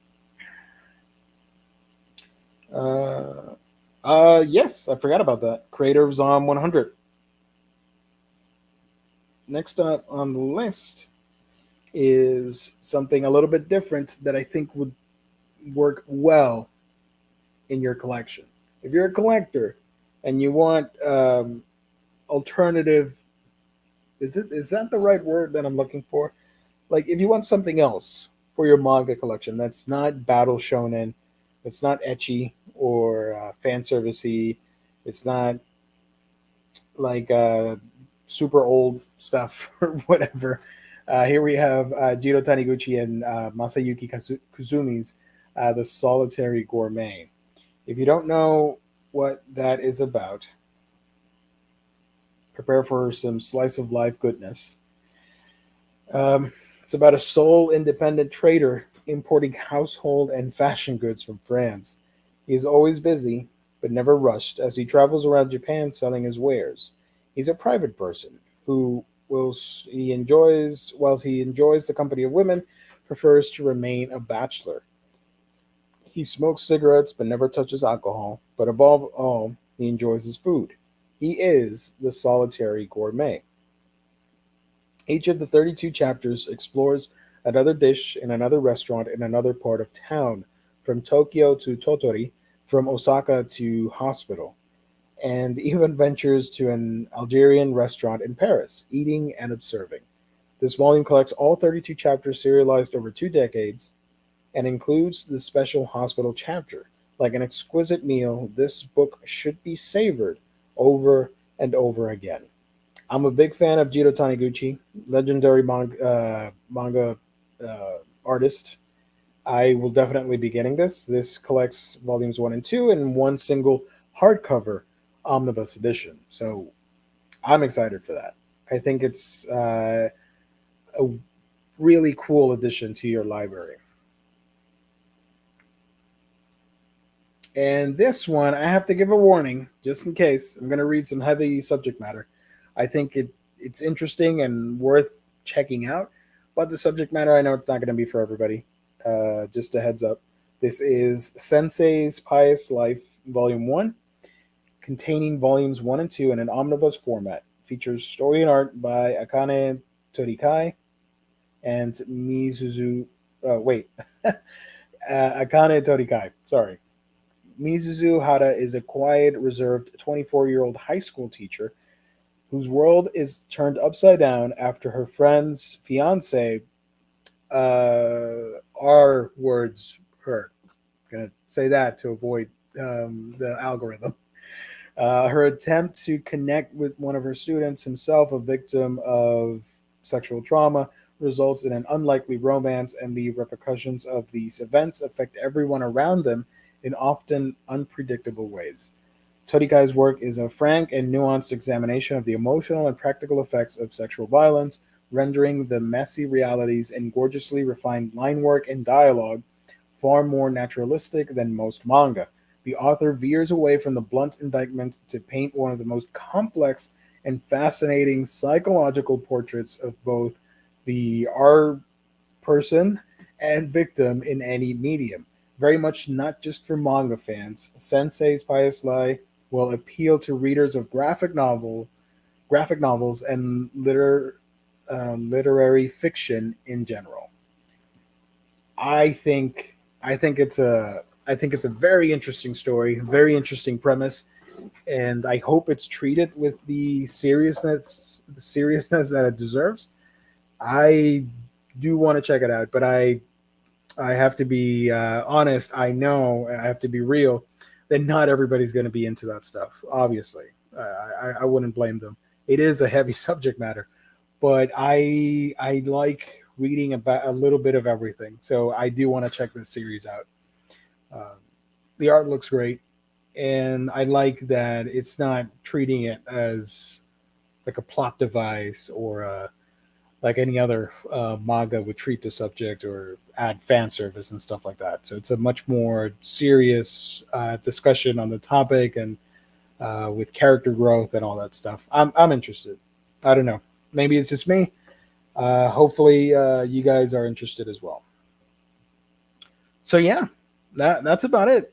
S1: Uh, yes, I forgot about that. Creator of Zom 100. Next up on the list is something a little bit different that I think would work well in your collection. If you're a collector and you want alternative, is that the right word that I'm looking for? Like if you want something else for your manga collection that's not battle shonen, it's not etchy or fan servicey, it's not like super old stuff or whatever. Here we have Jiro Taniguchi and Masayuki Kuzumi's The Solitary Gourmet. If you don't know what that is about, prepare for some slice of life goodness. It's about a sole independent trader importing household and fashion goods from France. He is always busy, but never rushed, as he travels around Japan selling his wares. He's a private person who, whilst he enjoys the company of women, prefers to remain a bachelor. He smokes cigarettes but never touches alcohol, but above all, he enjoys his food. He is the solitary gourmet. Each of the 32 chapters explores another dish in another restaurant in another part of town, from Tokyo to Totori, from Osaka to hospital, and even ventures to an Algerian restaurant in Paris, eating and observing. This volume collects all 32 chapters serialized over 2 decades and includes the special hospital chapter. Like an exquisite meal, this book should be savored over and over again. I'm a big fan of Jiro Taniguchi, legendary manga artist. I will definitely be getting this. This collects volumes one and two in one single hardcover omnibus edition. So I'm excited for that. I think it's a really cool addition to your library. And this one, I have to give a warning just in case. I'm going to read some heavy subject matter. I think it's interesting and worth checking out, but the subject matter, I know it's not going to be for everybody. Just a heads up. This is Sensei's Pious Life, Volume 1, containing volumes 1 and 2 in an omnibus format. Features story and art by Akane Torikai and Mizuzu. Wait. Akane Torikai. Sorry. Mizuzu Hara is a quiet, reserved 24-year-old high school teacher whose world is turned upside down after her friend's fiance, our words hurt. I'm going to say that to avoid the algorithm. Her attempt to connect with one of her students, himself a victim of sexual trauma, results in an unlikely romance, and the repercussions of these events affect everyone around them in often unpredictable ways. Torikai's work is a frank and nuanced examination of the emotional and practical effects of sexual violence, rendering the messy realities and gorgeously refined line work and dialogue far more naturalistic than most manga. The author veers away from the blunt indictment to paint one of the most complex and fascinating psychological portraits of both the R person and victim in any medium. Very much not just for manga fans, Sensei's Pious Lie will appeal to readers of graphic novels, and literary fiction in general. I think it's a very interesting story, very interesting premise, and I hope it's treated with the seriousness that it deserves. I do want to check it out, but I have to be honest. I know I have to be real that not everybody's going to be into that stuff. Obviously, I wouldn't blame them. It is a heavy subject matter, but I like reading about a little bit of everything. So I do want to check this series out. Uh, the art looks great, and I like that it's not treating it as like a plot device or like any other manga would treat the subject or add fan service and stuff like that. So it's a much more serious discussion on the topic and with character growth and all that stuff. I'm interested. I don't know. Maybe it's just me. Hopefully, you guys are interested as well. So yeah, that's about it.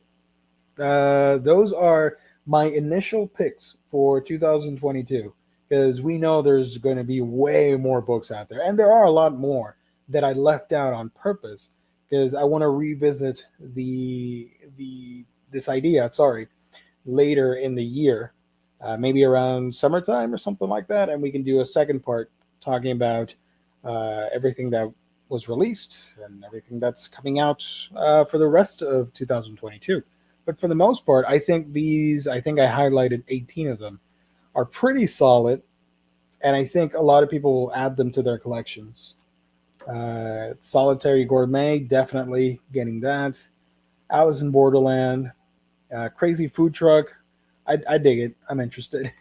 S1: Those are my initial picks for 2022 because we know there's going to be way more books out there, and there are a lot more that I left out on purpose because I want to revisit the this idea. Sorry, later in the year, maybe around summertime or something like that, and we can do a second part talking about everything that was released and everything that's coming out for the rest of 2022. But for the most part, I think I highlighted 18 of them, are pretty solid, and I think a lot of people will add them to their collections. Solitary Gourmet, definitely getting that. Alice in Borderland, Crazy Food Truck, I dig it. I'm interested.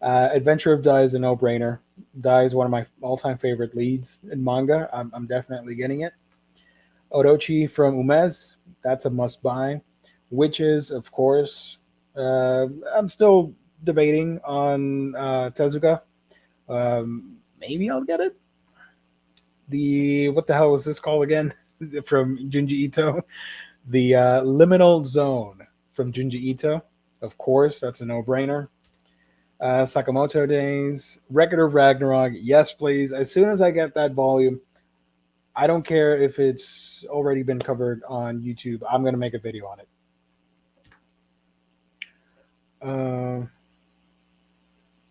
S1: Adventure of Dai is a no-brainer. Dai is one of my all-time favorite leads in manga. I'm definitely getting it. Orochi from Umez, that's a must-buy. Witches, of course. I'm still debating on Tezuka. Maybe I'll get it. The what the hell was this called again? From Junji Ito, the Liminal Zone from Junji Ito. Of course, that's a no-brainer. Sakamoto Days, Record of Ragnarok. Yes, please. As soon as I get that volume, I don't care if it's already been covered on YouTube. I'm gonna make a video on it. Uh,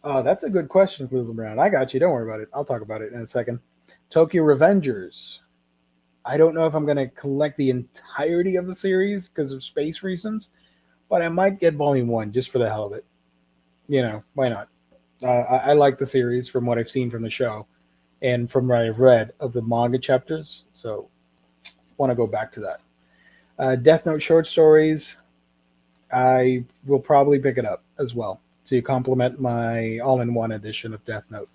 S1: oh, that's a good question, Cleveland Brown. I got you. Don't worry about it. I'll talk about it in a second. Tokyo Revengers. I don't know if I'm going to collect the entirety of the series because of space reasons, but I might get volume one just for the hell of it. You know, why not? I like the series from what I've seen from the show and from what I've read of the manga chapters, so want to go back to that. Death Note short stories. I will probably pick it up as well to complement my all-in-one edition of Death Note.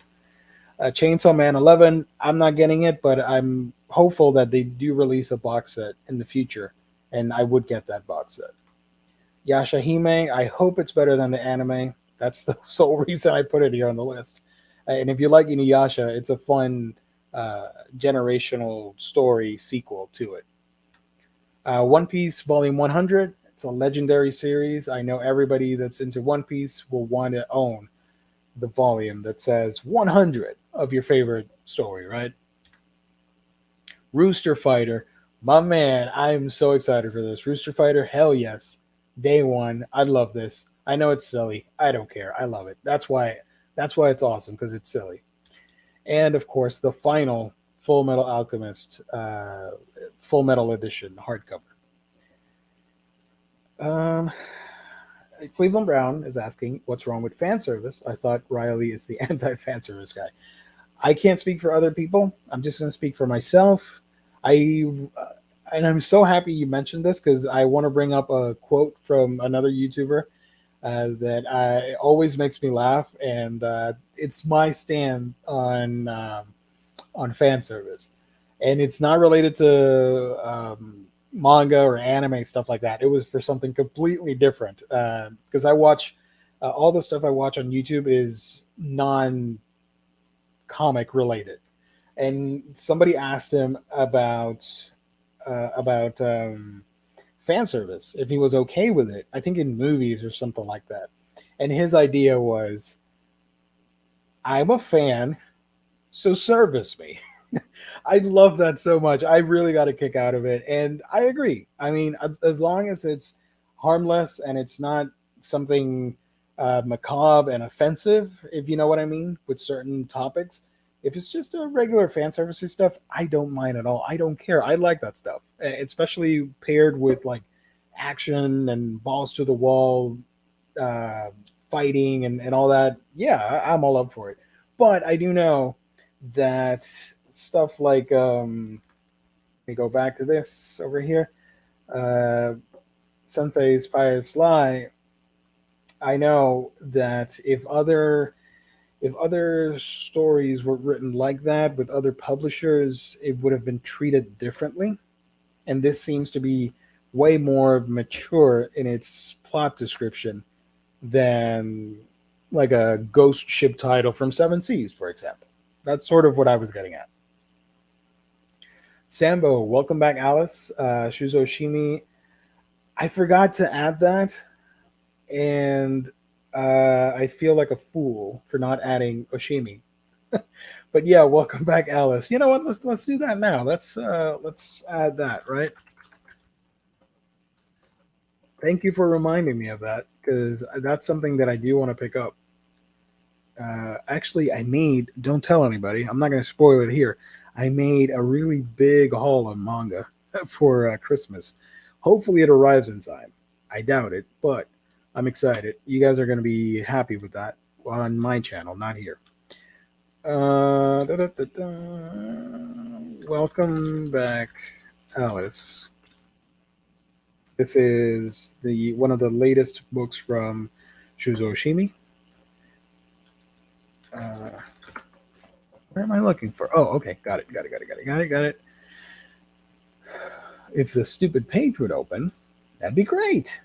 S1: Chainsaw Man 11, I'm not getting it, but I'm hopeful that they do release a box set in the future, and I would get that box set. Yashahime, I hope it's better than the anime. That's the sole reason I put it here on the list. And if you like Inuyasha, it's a fun generational story sequel to it. One Piece Volume 100, it's a legendary series. I know everybody that's into One Piece will want to own the volume that says 100 of your favorite story, right? Rooster Fighter, my man, I'm so excited for this. Rooster Fighter, hell yes. Day one, I love this. I know it's silly. I don't care. I love it. That's why it's awesome because it's silly. And of course, the final Full Metal Alchemist Full Metal Edition hardcover. Um, Cleveland Brown is asking, what's wrong with fan service? I thought Riley is the anti-fan service guy. I can't speak for other people. I'm just going to speak for myself. I and I'm so happy you mentioned this because I want to bring up a quote from another YouTuber that always makes me laugh, and it's my stand on fan service, and it's not related to manga or anime stuff like that. It was for something completely different because I watch all the stuff I watch on YouTube is non-comic related, and somebody asked him about fan service if he was okay with it. I think in movies or something like that, and his idea was, "I'm a fan, so service me." I love that so much. I really got a kick out of it, and I agree. I mean, as long as it's harmless and it's not something macabre and offensive, if you know what I mean, with certain topics. If it's just a regular fan servicey stuff, I don't mind at all. I don't care. I like that stuff, especially paired with like action and balls to the wall uh, fighting and all that. Yeah, I'm all up for it. But I do know that stuff like let me go back to this over here. Uh, Sensei Spies Lie. I know that if other stories were written like that with other publishers, it would have been treated differently. And this seems to be way more mature in its plot description than like a ghost ship title from Seven Seas, for example. That's sort of what I was getting at. Sambo, welcome back, Alice. Shuzo Shimi, I forgot to add that, and I feel like a fool for not adding Oshimi. But yeah, welcome back, Alice. You know what? Let's do that now. Let's add that, right? Thank you for reminding me of that because that's something that I do want to pick up. Actually, I made. Don't tell anybody. I'm not going to spoil it here. I made a really big haul of manga for Christmas. Hopefully, it arrives in time. I doubt it, but I'm excited. You guys are going to be happy with that on my channel, not here. Da, da, da, da. Welcome back, Alice. This is the one of the latest books from Shuzo Oshimi. Uh, where am I looking for? Oh, okay, got it. If the stupid page would open, that'd be great.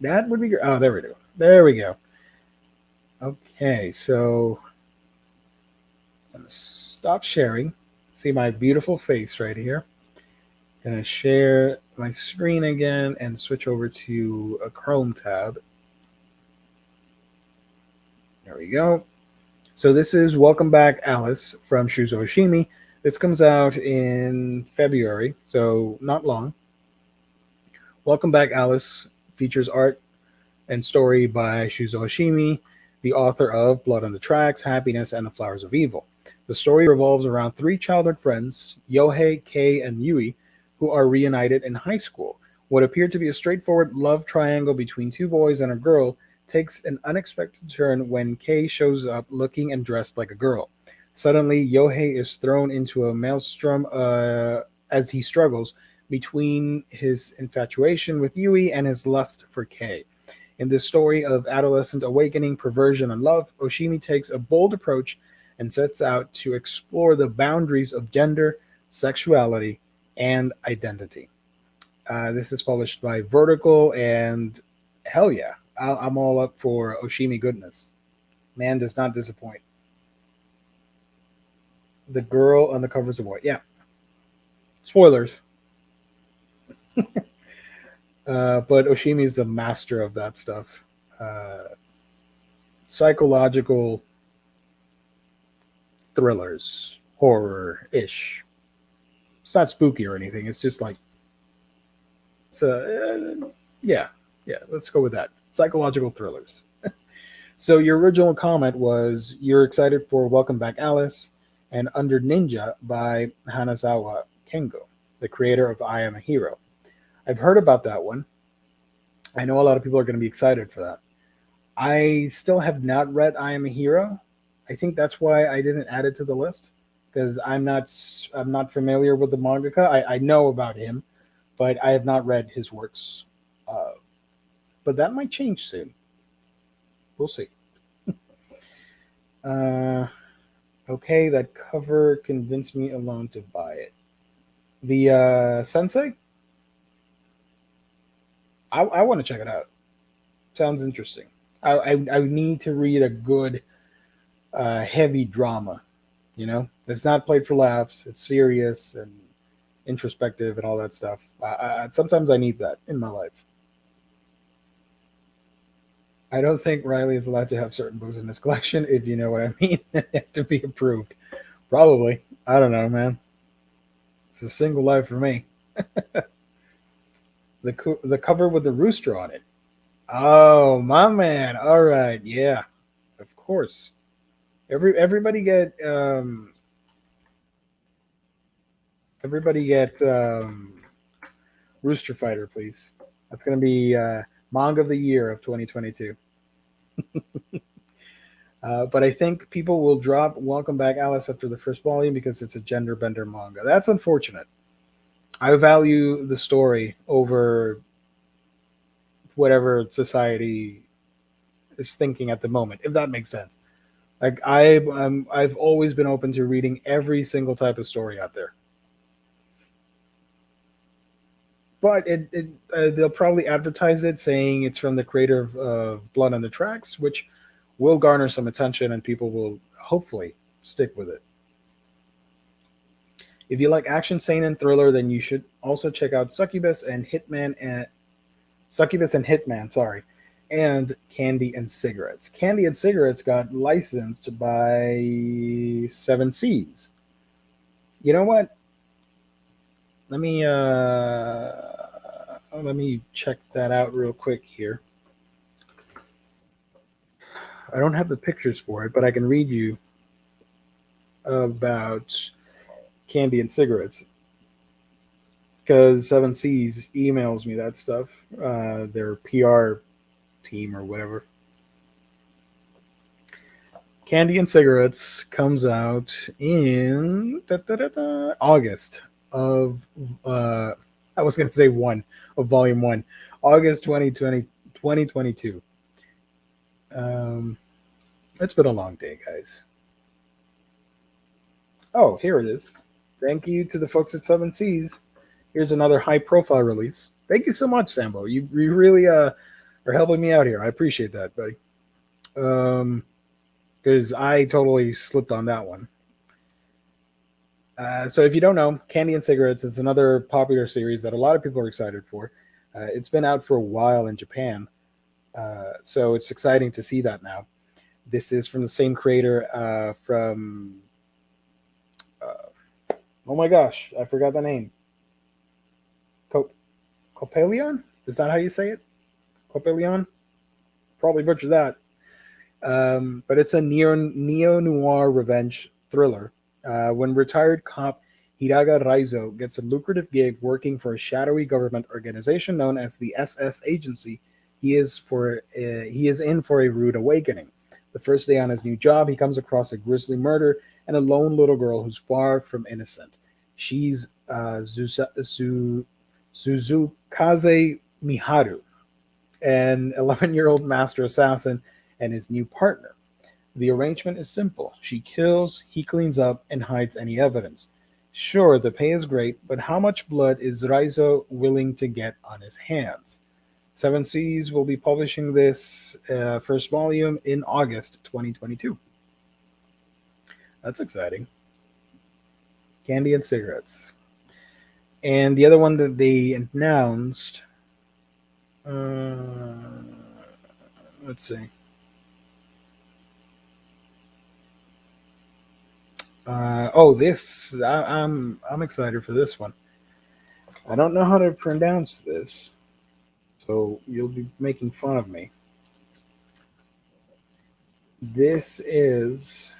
S1: That would be great. Oh, there we go. There we go. Okay, so I'm gonna stop sharing. See my beautiful face right here. Gonna share my screen again and switch over to a Chrome tab. There we go. So this is Welcome Back, Alice from Shuzo Oshimi. This comes out in February, so not long. Welcome Back, Alice features art and story by Shuzo Oshimi, the author of Blood on the Tracks, Happiness, and the Flowers of Evil. The story revolves around three childhood friends, Yohei, Kei, and Yui, who are reunited in high school. What appeared to be a straightforward love triangle between two boys and a girl takes an unexpected turn when Kei shows up looking and dressed like a girl. Suddenly, Yohei is thrown into a maelstrom as he struggles between his infatuation with Yui and his lust for Kei. In this story of adolescent awakening, perversion, and love, Oshimi takes a bold approach and sets out to explore the boundaries of gender, sexuality, and identity. This is published by Vertical, and hell yeah, I'm all up for Oshimi goodness. Man does not disappoint. The girl on the covers of what? Yeah. Spoilers. But Oshimi's the master of that stuff. Uh, Psychological thrillers, horror ish. It's not spooky or anything. It's just like, yeah, yeah. Let's go with that. Psychological thrillers. So your original comment was you're excited for Welcome Back, Alice, and Under Ninja by Hanazawa Kengo, the creator of I Am a Hero. I've heard about that one. I know a lot of people are going to be excited for that. I still have not read I Am a Hero. I think that's why I didn't add it to the list because I'm not familiar with the mangaka. I know about him, but I have not read his works. Uh, but that might change soon. We'll see. Uh, okay, that cover convinced me alone to buy it. The Sensei, I want to check it out. Sounds interesting. I need to read a good heavy drama. It's not played for laughs. It's serious and introspective and all that stuff. Sometimes I need that in my life. I don't think Riley is allowed to have certain books in his collection, if you know what I mean. They have to be approved. Probably. I don't know, man. It's a single life for me. The cover with the rooster on it. Oh, my man. All right, yeah, of course. Everybody get Rooster Fighter, please. That's gonna be manga of the year of 2022. But I think people will drop Welcome Back Alice after the first volume because it's a gender bender manga. That's unfortunate. I value the story over whatever society is thinking at the moment, if that makes sense. Like I've always been open to reading every single type of story out there, but they'll probably advertise it saying it's from the creator of Blood on the Tracks, which will garner some attention and people will hopefully stick with it. If you like action, seinen, thriller, then you should also check out Succubus and Hitman, sorry, and Candy and Cigarettes. Candy and Cigarettes got licensed by Seven Seas. You know what? Let me check that out real quick here. I don't have the pictures for it, but I can read you about Candy and Cigarettes because Seven Seas emails me that stuff. Their PR team or whatever. Candy and Cigarettes comes out in August of I was going to say one of volume one, August 2020 2022. It's been a long day, guys. Oh, here it is. Thank you to the folks at Seven Seas. Here's another high profile release. Thank you so much, Sambo. You really are helping me out here. I appreciate that, buddy. Because I totally slipped on that one. So if you don't know, Candy and Cigarettes is another popular series that a lot of people are excited for. It's been out for a while in Japan, so it's exciting to see that now. This is from the same creator from. Oh my gosh, I forgot the name. Copelion? Is that how you say it? Copelion? Probably butchered that. But it's a neo noir revenge thriller. When retired cop Hiraga Raizo gets a lucrative gig working for a shadowy government organization known as the SS Agency, he is in for a rude awakening. The first day on his new job, he comes across a grisly murder and a lone little girl who's far from innocent. She's Suzukaze Miharu, an 11-year-old master assassin, and his new partner. The arrangement is simple. She kills, he cleans up, and hides any evidence. Sure, the pay is great, but how much blood is Raizo willing to get on his hands? Seven Seas will be publishing this first volume in August 2022. That's exciting. Candy and Cigarettes. And the other one that they announced, let's see. I'm excited for this one. I don't know how to pronounce this, so you'll be making fun of me. This is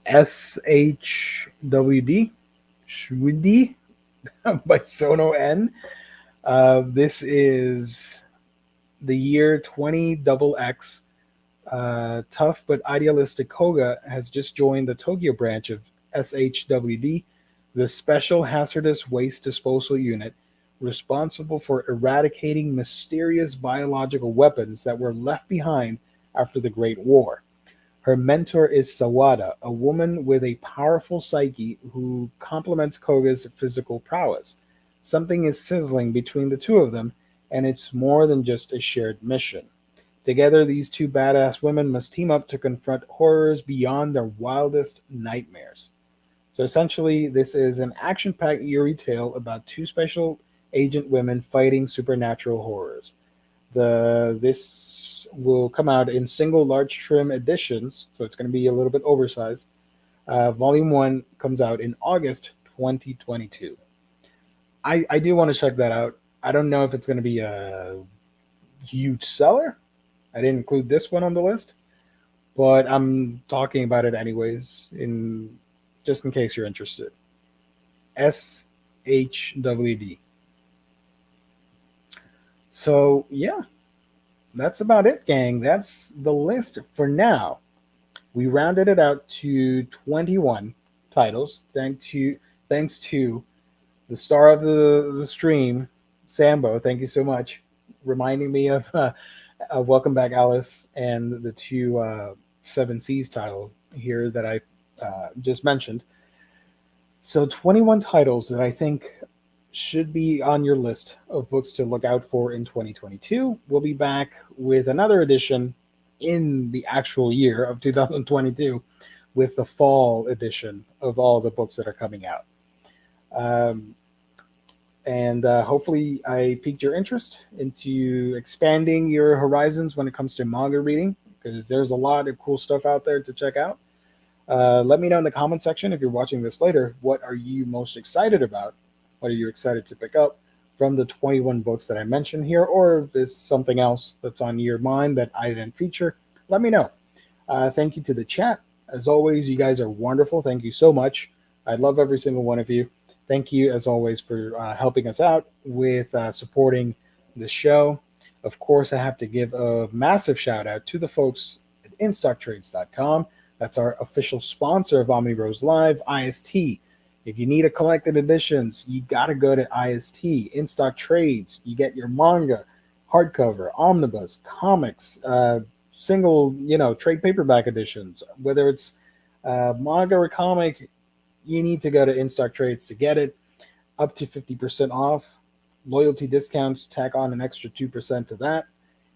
S1: SHWD Shwidi by Sono N. This is the year 20XX. Tough but idealistic Koga has just joined the Tokyo branch of SHWD, the Special Hazardous Waste Disposal Unit, responsible for eradicating mysterious biological weapons that were left behind after the Great War. Her mentor is Sawada, a woman with a powerful psyche who complements Koga's physical prowess. Something is sizzling between the two of them, and it's more than just a shared mission. Together, these two badass women must team up to confront horrors beyond their wildest nightmares. So essentially, this is an action-packed Yuri tale about two special agent women fighting supernatural horrors. This will come out in single large trim editions, so it's going to be a little bit oversized, Volume 1 comes out in August 2022. I do want to check that out. I don't know if it's going to be a huge seller. I didn't include this one on the list, but I'm talking about it anyways, in just in case you're interested. SHWD. So yeah, that's about it, gang. That's the list for now. We rounded it out to 21 titles. Thanks to the star of the stream, Sambo. Thank you so much, reminding me of Welcome Back, Alice, and the two Seven Seas title here that I just mentioned. So 21 titles that I think should be on your list of books to look out for in 2022. We'll be back with another edition in the actual year of 2022 with the fall edition of all the books that are coming out. And hopefully I piqued your interest into expanding your horizons when it comes to manga reading, because there's a lot of cool stuff out there to check out. Let me know in the comment section if you're watching this later, what are you most excited about? What are you excited to pick up from the 21 books that I mentioned here? Or if there's something else that's on your mind that I didn't feature, let me know. Thank you to the chat. As always, you guys are wonderful. Thank you so much. I love every single one of you. Thank you, as always, for helping us out with supporting the show. Of course, I have to give a massive shout out to the folks at InStockTrades.com. That's our official sponsor of Omnibros Live, IST. If you need a collected editions, you got to go to IST, In Stock Trades. You get your manga, hardcover, omnibus, comics, single, trade paperback editions. Whether it's manga or comic, you need to go to In Stock Trades to get it. Up to 50% off. Loyalty discounts tack on an extra 2% to that.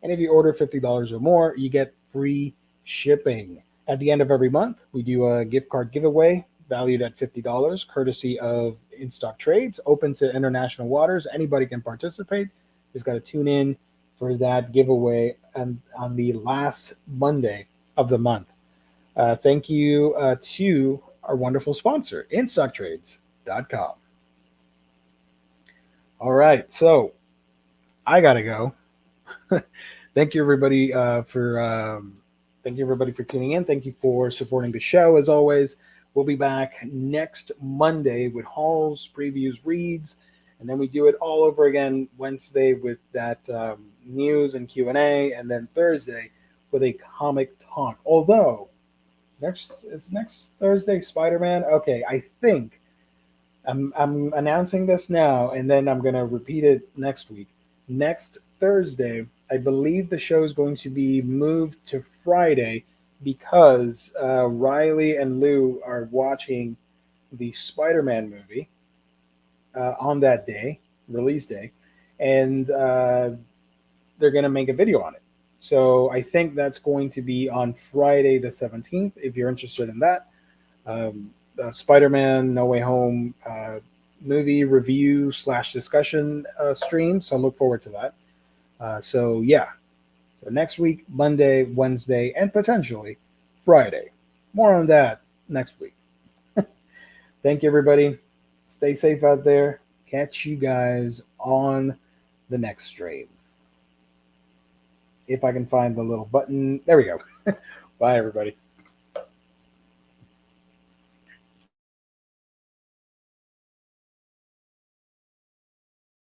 S1: And if you order $50 or more, you get free shipping. At the end of every month, we do a gift card giveaway valued at $50, courtesy of In Stock Trades, open to international waters. Anybody can participate. Just got to tune in for that giveaway and on the last Monday of the month. Thank you to our wonderful sponsor, InStockTrades.com. All right, so I gotta go. Thank you, everybody, for tuning in. Thank you for supporting the show, as always. We'll be back next Monday with hauls, previews, reads, and then we do it all over again Wednesday with that news and Q&A, and then Thursday with a comic talk. Although next Thursday Spider-Man. Okay, I think I'm announcing this now, and then I'm gonna repeat it next week. Next Thursday, I believe the show is going to be moved to Friday because Riley and Lou are watching the Spider-Man movie on that day, release day, and they're going to make a video on it. So I think that's going to be on Friday the 17th, if you're interested in that. Spider-Man No Way Home movie review / discussion stream, so look forward to that. So next week, Monday, Wednesday, and potentially Friday. More on that next week. Thank you, everybody. Stay safe out there. Catch you guys on the next stream. If I can find the little button. There we go. Bye, everybody.